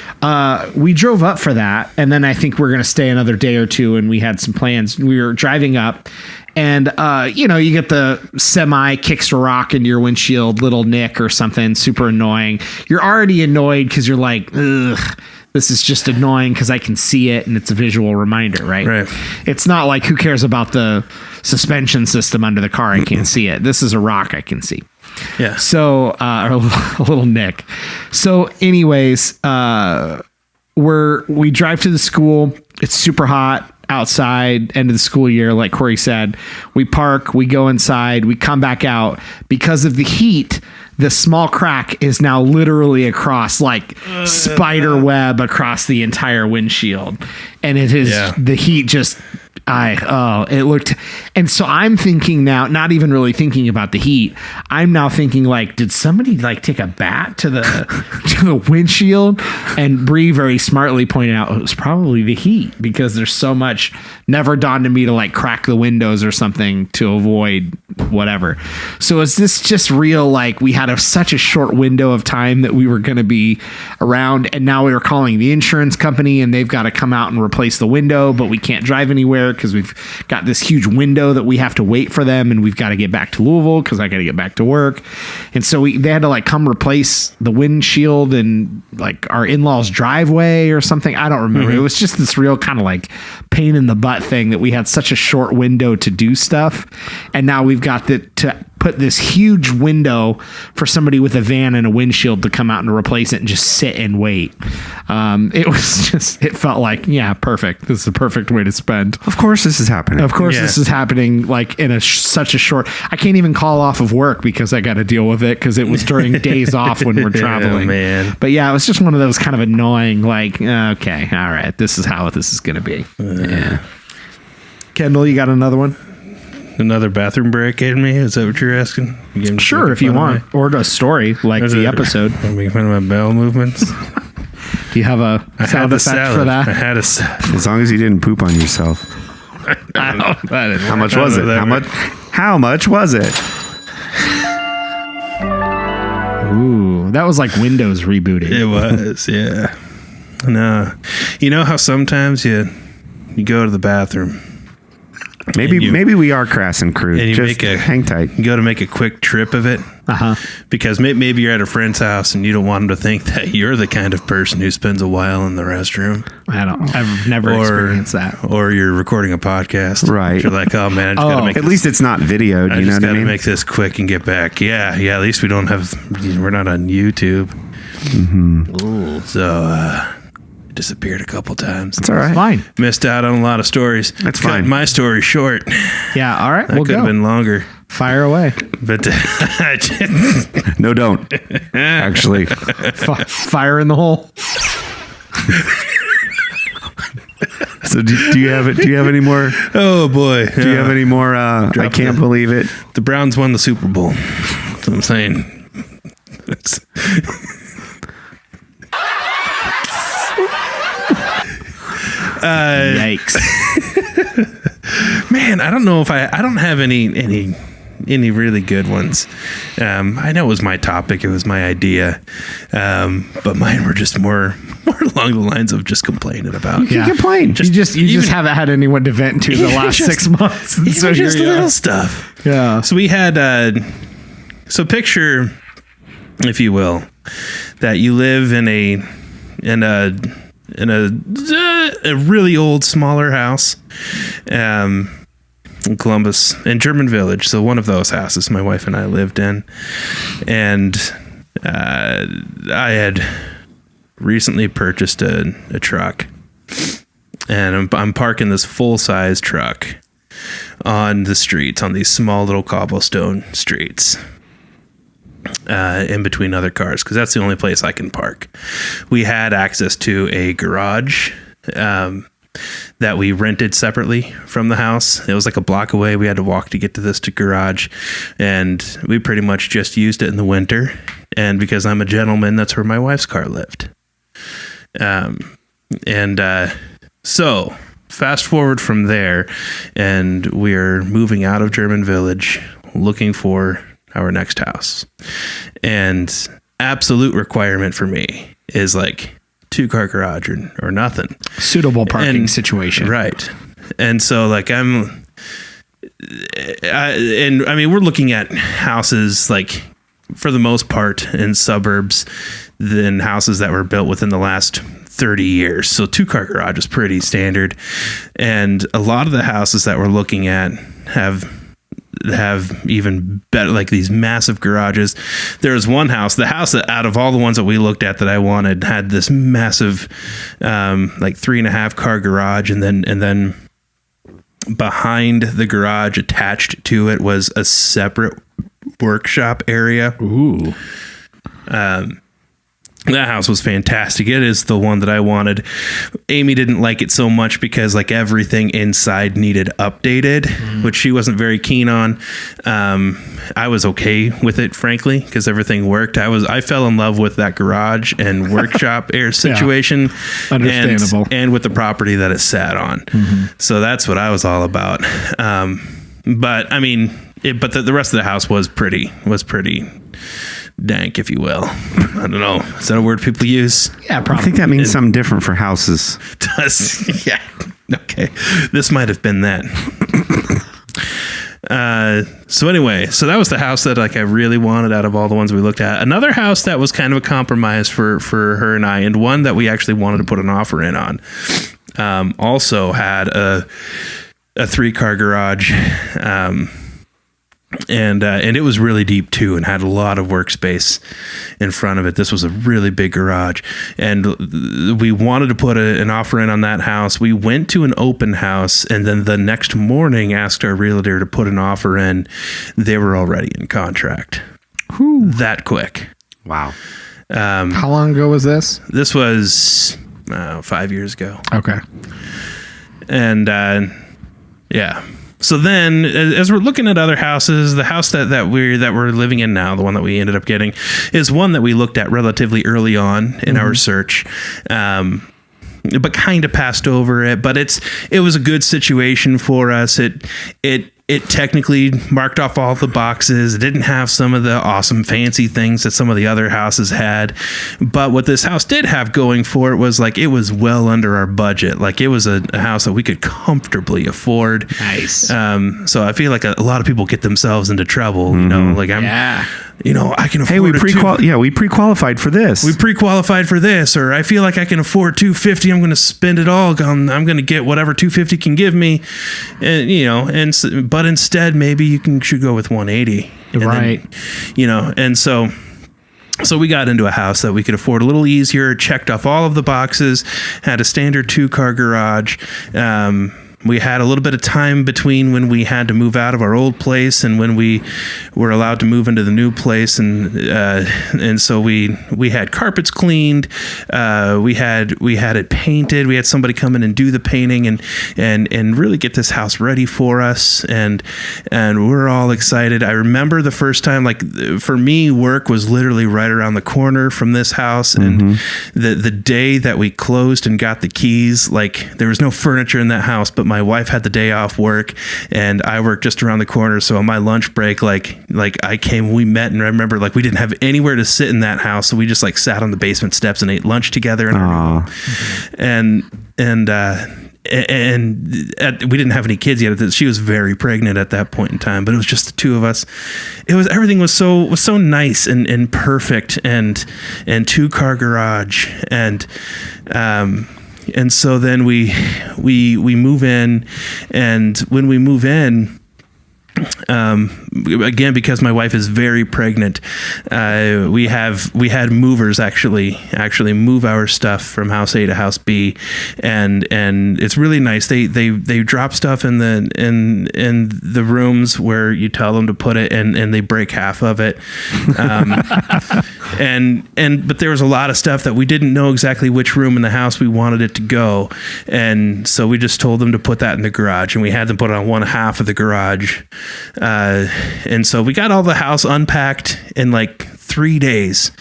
we drove up for that, and then I think we're going to stay another day or two, and we had some plans. We were driving up, and you get the semi kicks a rock into your windshield, little nick or something, super annoying. You're already annoyed because you're like, ugh. This is just annoying because I can see it and it's a visual reminder, right? Right. It's not like, who cares about the suspension system under the car? I can't see it. This is a rock I can see. Yeah. So, a little nick. So anyways, we drive to the school. It's super hot outside, end of the school year, like Corey said. We park, we go inside, we come back out. Because of the heat, the small crack is now literally across, like spider web across the entire windshield. And it is the heat just, it looked. And so I'm thinking now, not even really thinking about the heat. I'm now thinking like, did somebody like take a bat to the windshield? And Bree very smartly pointed out it was probably the heat, because there's so much. Never dawned to me to like crack the windows or something to avoid whatever. So is this just real? Like, we had such a short window of time that we were going to be around, and now we were calling the insurance company and they've got to come out and replace the window, but we can't drive anywhere because we've got this huge window that we have to wait for them, and we've got to get back to Louisville because I got to get back to work. And so they had to like come replace the windshield in like our in-laws' driveway or something. I don't remember. It was just this real kind of like pain in the butt thing that we had such a short window to do stuff, and now we've got to put this huge window for somebody with a van and a windshield to come out and replace it and just sit and wait. It felt like, perfect. This is the perfect way to spend. Of course this is happening. This is happening like in such a short, I can't even call off of work because I got to deal with it because it was during days off when we're traveling. Oh, man. But yeah, it was just one of those kind of annoying, like, okay, all right, this is how this is going to be. Yeah. Kendall, you got another one? Another bathroom break in me? Is that what you're asking? Sure, if you want. Or a story like the episode. Making fun of my bowel movements. Do you have a sound effect for that? I had a salad. As long as you didn't poop on yourself. How much was it? How much was it? Ooh. Ooh, that was like Windows rebooting. It was, yeah. No, you know how sometimes you go to the bathroom. Maybe we are Crass and Crew. And you just hang tight. You go to make a quick trip of it. Because maybe you're at a friend's house and you don't want them to think that you're the kind of person who spends a while in the restroom. I've never experienced that. Or you're recording a podcast. Right. You're like, oh man, I just gotta make at least it's not videoed. I You know just what I gotta mean? make this quick and get back. Yeah. At least we're not on YouTube. Mm-hmm. So disappeared a couple times. It's all right. It's fine. Missed out on a lot of stories. That's Cut fine. my story short. Yeah. All right. That We'll could go. have been longer. Fire away. But No, don't. Actually. Fire in the hole. So do you have any more? oh boy. Do you have any more? I can't believe it. The Browns won the Super Bowl. That's what I'm saying. Yikes. Man, I don't know if I don't have any really good ones. I know it was my topic, it was my idea, but mine were just more along the lines of just complaining about. You complain. You just haven't had anyone to vent to the last 6 months. And so just here you little are. stuff. Yeah. So we had so picture, if you will, that you live in a really old, smaller house in Columbus, in German Village. So one of those houses my wife and I lived in. And I had recently purchased a truck. And I'm parking this full-size truck on the streets, on these small little cobblestone streets. In between other cars, because that's the only place I can park. We had access to a garage that we rented separately from the house. It was like a block away. We had to walk to get to this garage, and we pretty much just used it in the winter. And because I'm a gentleman, that's where my wife's car lived. So fast forward from there, and we're moving out of German Village, looking for our next house. And absolute requirement for me is like 2-car garage or nothing. Suitable parking situation. Right. And so like we're looking at houses like for the most part in suburbs than houses that were built within the last 30 years. So 2-car garage is pretty standard. And a lot of the houses that we're looking at have even better, like these massive garages. There was one house, the house that out of all the ones that we looked at that I wanted had this massive, like 3.5-car garage. And then behind the garage attached to it was a separate workshop area. Ooh. That house was fantastic. It is the one that I wanted. Amy didn't like it so much because like everything inside needed updated, which she wasn't very keen on. I was okay with it, frankly, because everything worked. I fell in love with that garage and workshop air situation. Understandable. And with the property that it sat on. So that's what I was all about. But I mean, the rest of the house was pretty dank, if you will. I don't know. Is that a word people use? Yeah, I probably. think that means something different for houses. Does yeah. Okay. This might have been that. So anyway, so that was the house that like I really wanted out of all the ones we looked at. Another house that was kind of a compromise for her and I, and one that we actually wanted to put an offer in on, also had a 3-car garage. And it was really deep too, and had a lot of workspace in front of it. This was a really big garage, and we wanted to put an offer in on that house. We went to an open house, and then the next morning asked our realtor to put an offer in. They were already in contract. That quick. Wow. How long ago was this? This was 5 years ago. Okay. And yeah. So then, as we're looking at other houses, the house that we're living in now, the one that we ended up getting, is one that we looked at relatively early on in our search, but kind of passed over it. But it was a good situation for us. It it technically marked off all the boxes. It didn't have some of the awesome fancy things that some of the other houses had. But what this house did have going for it was like, it was well under our budget. Like it was a house that we could comfortably afford. Nice. So I feel like a lot of people get themselves into trouble, you know, like I can afford we pre-qualified for this. We pre-qualified for this, or I feel like I can afford $250. I'm going to spend it all. I'm going to get whatever $250 can give me, and but instead maybe you should go with $180, right? Then, and so we got into a house that we could afford a little easier. Checked off all of the boxes. Had a standard 2-car garage. We had a little bit of time between when we had to move out of our old place and when we were allowed to move into the new place, and so we had carpets cleaned, we had it painted. We had somebody come in and do the painting and really get this house ready for us, and we're all excited. I remember the first time, like for me, work was literally right around the corner from this house, and the day that we closed and got the keys, like there was no furniture in that house, but my wife had the day off work and I worked just around the corner. So on my lunch break, like I came, we met, and I remember like we didn't have anywhere to sit in that house. So we just like sat on the basement steps and ate lunch together. And we didn't have any kids yet. She was very pregnant at that point in time, but it was just the two of us. Everything was so nice and perfect, and 2-car garage, and so then we move in, and when we move in, again, because my wife is very pregnant, we had movers actually move our stuff from house A to house B, and it's really nice. They drop stuff in the rooms where you tell them to put it, and they break half of it. But there was a lot of stuff that we didn't know exactly which room in the house we wanted it to go, and so we just told them to put that in the garage, and we had them put it on one half of the garage. And so we got all the house unpacked in like 3 days.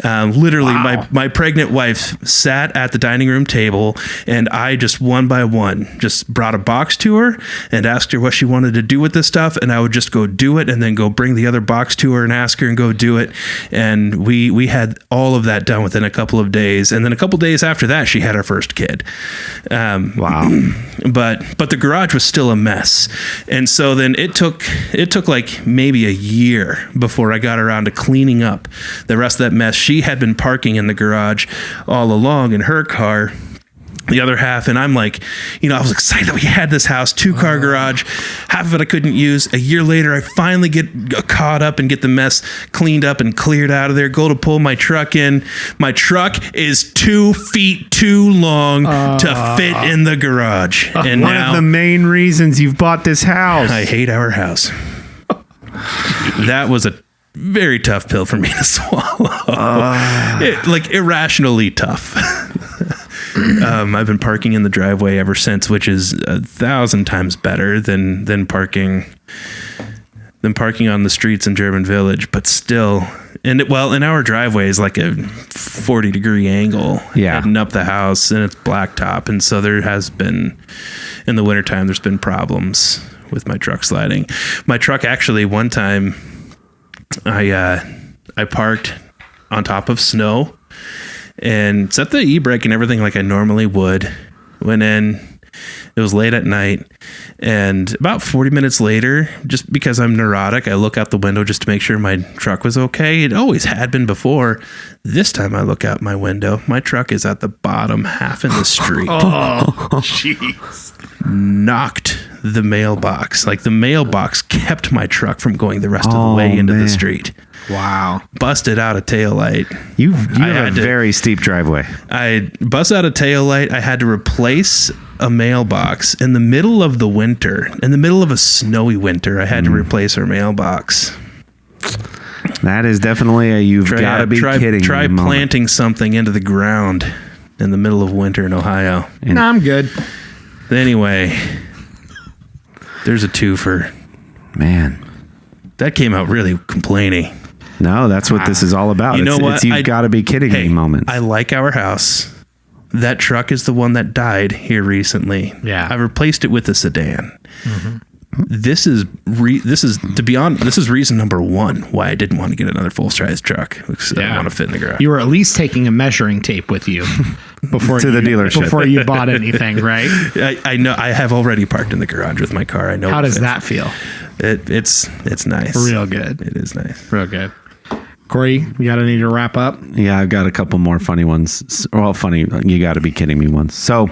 Literally, wow. my pregnant wife sat at the dining room table, and I just one by one just brought a box to her and asked her what she wanted to do with this stuff, and I would just go do it and then go bring the other box to her and ask her and go do it. And we had all of that done within a couple of days, and then a couple days after that she had our first kid. Wow. But the garage was still a mess, and so then it took like maybe a year before I got around to cleaning up the rest of that mess. She had been parking in the garage all along in her car, the other half, and I'm like, I was excited that we had this house, 2-car garage. Half of it I couldn't use. A year later, I finally get caught up and get the mess cleaned up and cleared out of there. Go to pull my truck in. My truck is 2 feet too long to fit in the garage. And one of the main reasons you've bought this house. I hate our house. That was a very tough pill for me to swallow. Irrationally tough. I've been parking in the driveway ever since, which is 1,000 times better than parking on the streets in German Village, but still. And our driveway is like a 40-degree angle heading up the house, and it's blacktop, and so there has been, in the wintertime, there's been problems with my truck sliding. My truck actually, one time, I parked on top of snow and set the e-brake and everything like I normally would. Went in. It was late at night, and about 40 minutes later, just because I'm neurotic, I look out the window just to make sure my truck was okay. It always had been before. This time I look out my window. My truck is at the bottom half in the street. Oh, jeez. Knocked the mailbox. Like the mailbox kept my truck from going the rest of the way into the street. Wow. Busted out a taillight. You have a very steep driveway. I busted out a taillight. I had to replace a mailbox in the middle of the winter. In the middle of a snowy winter, I had to replace our mailbox. That is definitely a you've got to be kidding. Try planting something into the ground in the middle of winter in Ohio. No, I'm good. Anyway, there's a twofer. Man. That came out really complaining. No, that's what this is all about. You know what? It's you've got to be kidding me moment. I like our house. That truck is the one that died here recently. Yeah. I replaced it with a sedan. Mm-hmm. this is to be honest, this is reason number one why I didn't want to get another full size truck, because I don't want to fit in the garage. You were at least taking a measuring tape with you before to the dealership before you bought anything, right? I know I have already parked in the garage with my car. I know. How does that feel? It's nice. Real good. It is nice. Real good. Corey, you got to need to wrap up. Yeah, I've got a couple more funny ones. Well, funny, you got to be kidding me ones. So,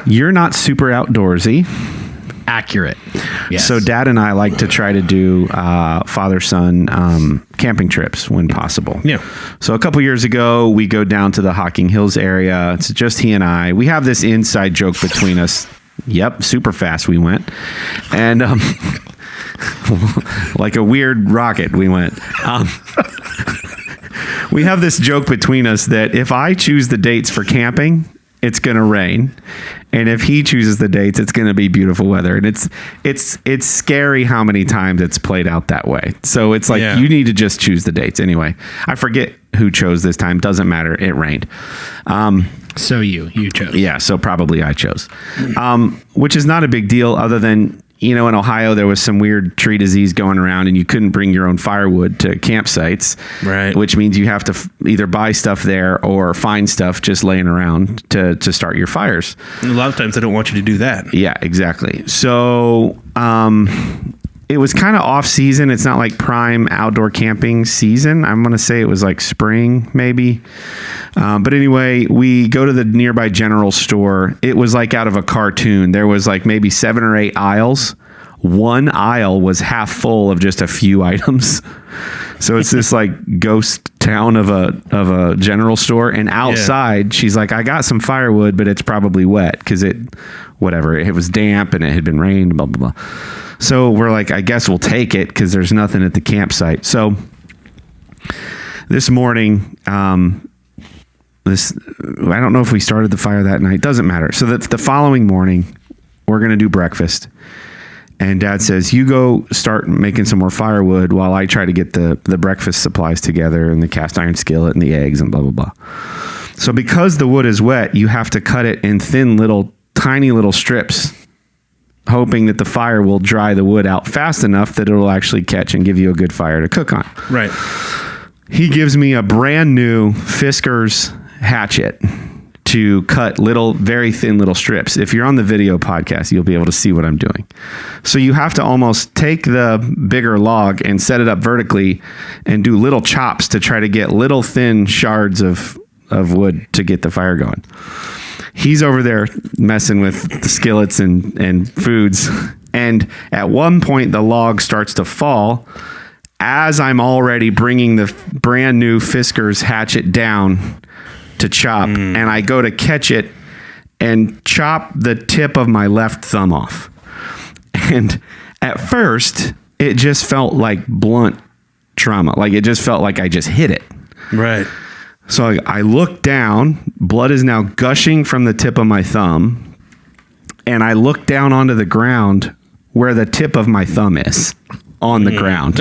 you're not super outdoorsy. Accurate. Yes. So Dad and I like to try to do father-son camping trips when possible. Yeah. So a couple years ago, we go down to the Hocking Hills area. It's just he and I. We have this inside joke between us. Yep, super fast we went. And like a weird rocket we went. We have this joke between us that if I choose the dates for camping, it's going to rain. And if he chooses the dates, it's going to be beautiful weather. And it's scary how many times it's played out that way. So it's like, you need to just choose the dates. Anyway, I forget who chose this time. Doesn't matter. It rained. So you chose. Yeah. So probably I chose, which is not a big deal other than, in Ohio, there was some weird tree disease going around and you couldn't bring your own firewood to campsites. Right. Which means you have to either buy stuff there or find stuff just laying around to start your fires. And a lot of times they don't want you to do that. Yeah, exactly. So, it was kind of off season. It's not like prime outdoor camping season. I'm going to say it was like spring, maybe. But anyway, we go to the nearby general store. It was like out of a cartoon. There was like maybe 7 or 8 aisles. One aisle was half full of just a few items. So it's this like ghost town of a general store. And outside, she's like, I got some firewood, but it's probably wet because it was damp and it had been rained, blah, blah, blah. So we're like, I guess we'll take it because there's nothing at the campsite. So this morning, I don't know if we started the fire that night. Doesn't matter. So the following morning, we're going to do breakfast. And Dad says, you go start making some more firewood while I try to get the breakfast supplies together and the cast iron skillet and the eggs and blah, blah, blah. So because the wood is wet, you have to cut it in thin tiny little strips, hoping that the fire will dry the wood out fast enough that it'll actually catch and give you a good fire to cook on. Right. He gives me a brand new Fisker's hatchet to cut very thin little strips. If you're on the video podcast, you'll be able to see what I'm doing. So you have to almost take the bigger log and set it up vertically and do little chops to try to get little thin shards of wood to get the fire going. He's over there messing with the skillets and foods. And at one point, the log starts to fall as I'm already bringing the brand new Fisker's hatchet down to chop. And I go to catch it and chop the tip of my left thumb off. And at first, it just felt like blunt trauma. Like it just felt like I just hit it. Right. So I look down, blood is now gushing from the tip of my thumb, and I look down onto the ground where the tip of my thumb is on the ground.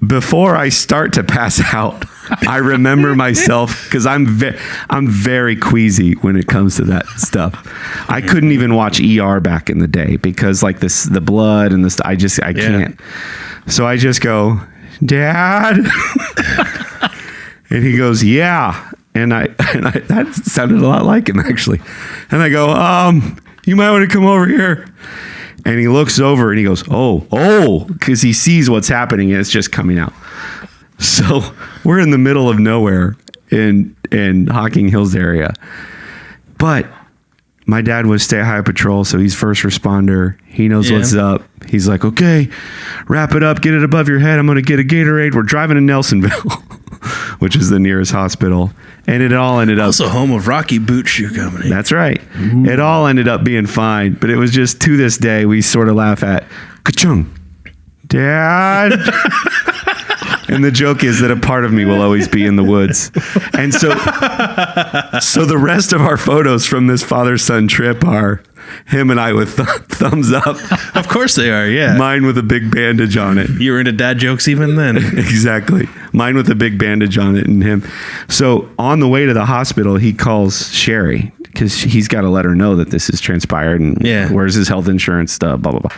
Before I start to pass out, I remember myself because I'm very queasy when it comes to that stuff. I couldn't even watch ER back in the day because like the blood and I can't. So I just go, Dad, and he goes, yeah, and I that sounded a lot like him actually, and I go, you might want to come over here. And he looks over and he goes, oh, because he sees what's happening and it's just coming out. So we're in the middle of nowhere in Hocking Hills area. But my dad was Stay High Patrol, so he's first responder. He knows what's up. He's like, okay, wrap it up, get it above your head. I'm going to get a Gatorade. We're driving to Nelsonville, which is the nearest hospital. And it all ended up... Also home of Rocky Boot Shoe Company. That's right. Ooh. It all ended up being fine. But it was just, to this day, we sort of laugh at, ka-chung, Dad. And the joke is that a part of me will always be in the woods. And so the rest of our photos from this father-son trip are him and I with thumbs up. Of course they are, yeah. Mine with a big bandage on it. You were into dad jokes even then. Exactly. Mine with a big bandage on it and him. So on the way to the hospital, he calls Sherry because he's got to let her know that this has transpired and where's his health insurance stuff, blah, blah, blah.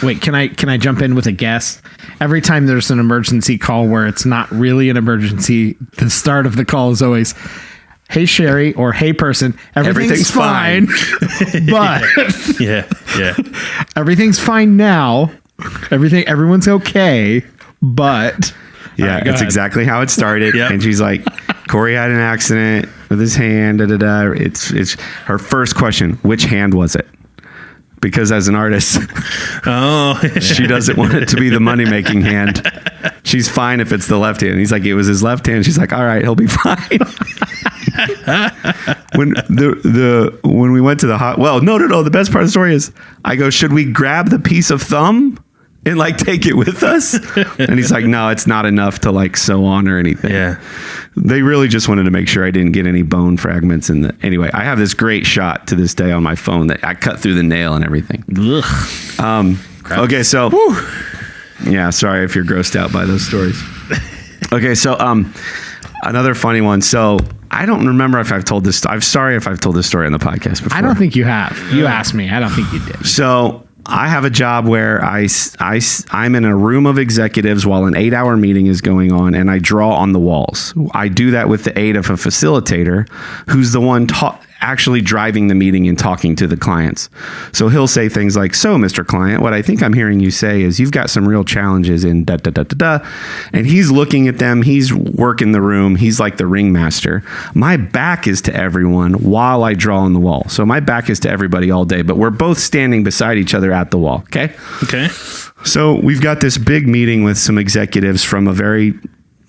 Wait, can I jump in with a guess? Every time there's an emergency call where it's not really an emergency, the start of the call is always, hey, Sherry, or hey, person, everything's fine. But yeah. everything's fine now. Everyone's okay. But yeah, right, it's exactly how it started. Yep. And she's like, Corey had an accident with his hand. Da, da, da. It's her first question. Which hand was it? Because as an artist, she doesn't want it to be the money-making hand. She's fine if it's the left hand. He's like, it was his left hand. She's like, all right, he'll be fine. When we went to the no. The best part of the story is I go, should we grab the piece of thumb and like take it with us? And he's like, no, it's not enough to like sew on or anything. Yeah. They really just wanted to make sure I didn't get any bone fragments in the. Anyway, I have this great shot to this day on my phone that I cut through the nail and everything. Okay, so yeah, sorry if you're grossed out by those stories. Okay, so another funny one. So I don't remember if I've told this. I'm sorry if I've told this story on the podcast before. I don't think you have. You asked me. I don't think you did. So I have a job where I'm in a room of executives while an 8-hour meeting is going on, and I draw on the walls. I do that with the aid of a facilitator who's the one actually driving the meeting and talking to the clients. So he'll say things like, so Mr. Client, what I think I'm hearing you say is you've got some real challenges in da, da, da, da, da. And he's looking at them. He's working the room. He's like the ringmaster. My back is to everyone while I draw on the wall. So my back is to everybody all day, but we're both standing beside each other at the wall. Okay. So we've got this big meeting with some executives from a very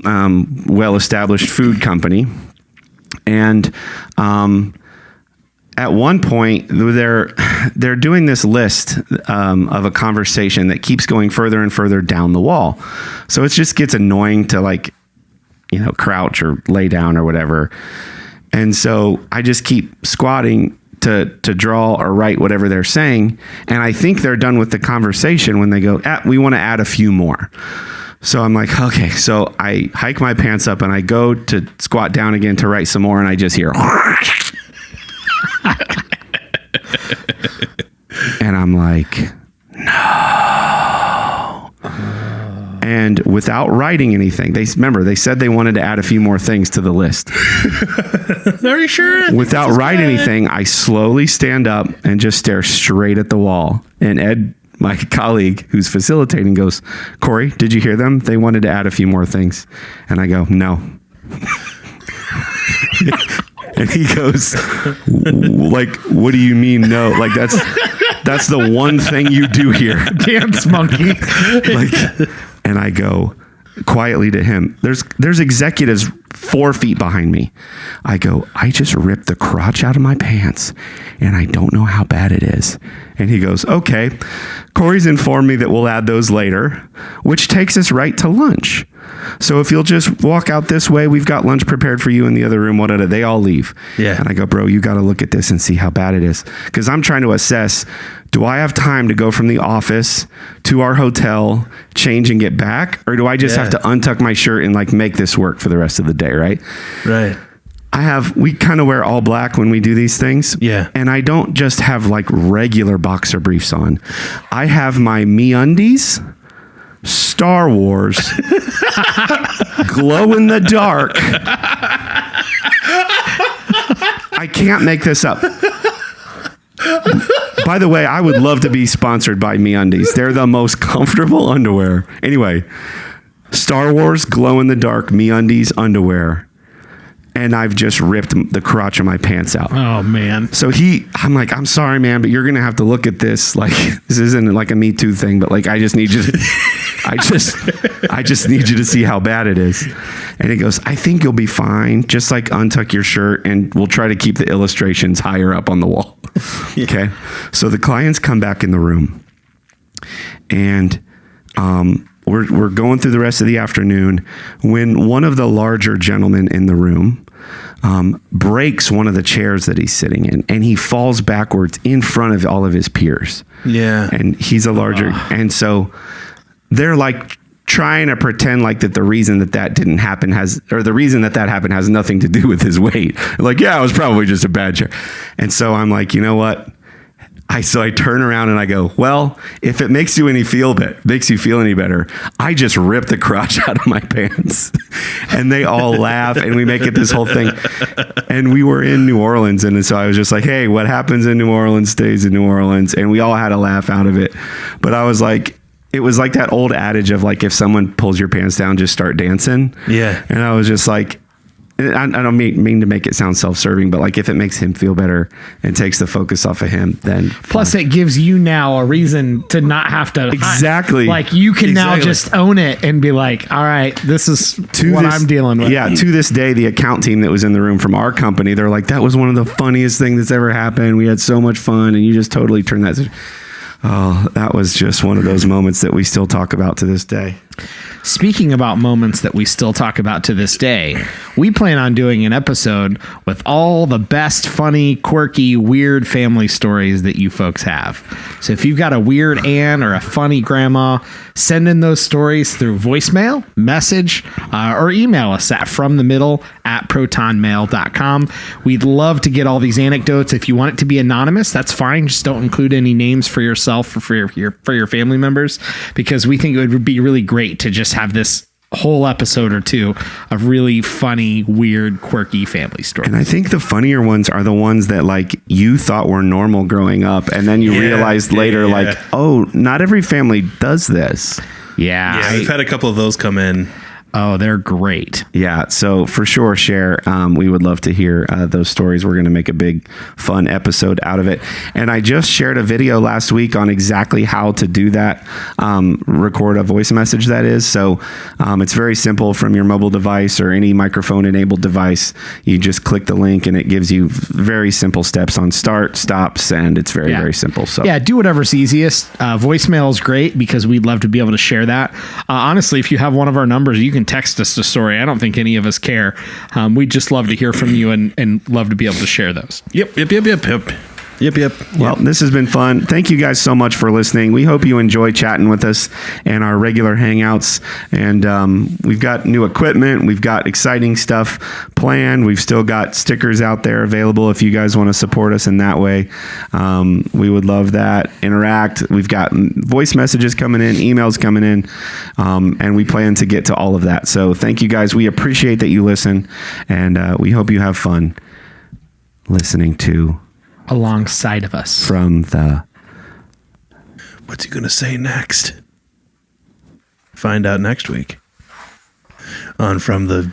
well-established food company. And, at one point, they're doing this list of a conversation that keeps going further and further down the wall. So it just gets annoying to crouch or lay down or whatever. And so I just keep squatting to draw or write whatever they're saying. And I think they're done with the conversation when they go, we want to add a few more. So I'm like, okay. So I hike my pants up and I go to squat down again to write some more. And I just hear... And I'm like, no. And without writing anything, they said they wanted to add a few more things to the list. Are you sure? Without writing anything, I slowly stand up and just stare straight at the wall. And Ed, my colleague who's facilitating, goes, Corey, did you hear them? They wanted to add a few more things. And I go, no. And he goes, like, what do you mean no? Like, that's the one thing you do here. Dance monkey. And I go quietly to him. There's executives 4 feet behind me. I go, I just ripped the crotch out of my pants and I don't know how bad it is. And he goes, okay, Corey's informed me that we'll add those later, which takes us right to lunch. So if you'll just walk out this way, we've got lunch prepared for you in the other room. They all leave. Yeah. And I go, bro, you got to look at this and see how bad it is. Because I'm trying to assess, do I have time to go from the office to our hotel, change and get back? Or do I just have to untuck my shirt and like make this work for the rest of the day, right? Right. We kind of wear all black when we do these things. Yeah. And I don't just have like regular boxer briefs on. I have my MeUndies, Star Wars, glow in the dark. I can't make this up. By the way, I would love to be sponsored by MeUndies. They're the most comfortable underwear. Anyway, Star Wars, glow in the dark, MeUndies underwear. And I've just ripped the crotch of my pants out. Oh, man. So I'm like, I'm sorry, man, but you're going to have to look at this. Like, this isn't like a Me Too thing, but like, I just need you to, I just need you to see how bad it is. And he goes, I think you'll be fine. Just like untuck your shirt and we'll try to keep the illustrations higher up on the wall. Okay. So the clients come back in the room and, we're going through the rest of the afternoon when one of the larger gentlemen in the room breaks one of the chairs that he's sitting in, and he falls backwards in front of all of his peers. Yeah. And he's a larger, and so they're like trying to pretend like that the reason that didn't happen the reason that happened has nothing to do with his weight. Like, yeah, it was probably just a bad chair. And so I'm like, you know what? So I turn around and I go, well, if it makes you feel any better, I just ripped the crotch out of my pants. And they all laugh, and we make it this whole thing. And we were in New Orleans, and so I was just like, hey, what happens in New Orleans stays in New Orleans. And we all had a laugh out of it. But I was like, it was like that old adage of like, if someone pulls your pants down, just start dancing. Yeah. And I was just like, I don't mean to make it sound self-serving, but like if it makes him feel better and takes the focus off of him, then plus it gives you now a reason to not have to exactly like you can now just own it and be like, all right, this is I'm dealing with. Yeah, to this day, the account team that was in the room from our company, they're like, that was one of the funniest things that's ever happened. We had so much fun, and you just totally turned that. Oh, that was just one of those moments that we still talk about to this day. Speaking about moments that we still talk about to this day, we plan on doing an episode with all the best, funny, quirky, weird family stories that you folks have. So if you've got a weird aunt or a funny grandma, send in those stories through voicemail, message, or email us at fromthemiddle@protonmail.com. We'd love to get all these anecdotes. If you want it to be anonymous, that's fine. Just don't include any names for yourself or for your family members, because we think it would be really great to just have this whole episode or two of really funny, weird, quirky family stories. And I think the funnier ones are the ones that like you thought were normal growing up, and then you realized later like, oh, not every family does this. Yeah, we've had a couple of those come in. Oh, they're great. Yeah, so for sure, share. We would love to hear those stories. We're going to make a big, fun episode out of it. And I just shared a video last week on exactly how to do that, record a voice message, that is. So it's very simple from your mobile device or any microphone-enabled device. You just click the link, and it gives you very simple steps on start, stop, send. It's very, very simple. So yeah, do whatever's easiest. Voicemail is great because we'd love to be able to share that. Honestly, if you have one of our numbers, you can text us the story. I don't think any of us care. We'd just love to hear from you and love to be able to share those. Yep. Well, this has been fun. Thank you guys so much for listening. We hope you enjoy chatting with us and our regular hangouts. And we've got new equipment. We've got exciting stuff planned. We've still got stickers out there available if you guys want to support us in that way. We would love that. Interact. We've got voice messages coming in, emails coming in, and we plan to get to all of that. So thank you guys. We appreciate that you listen, and we hope you have fun listening to alongside of us. From the... What's he going to say next? Find out next week on From the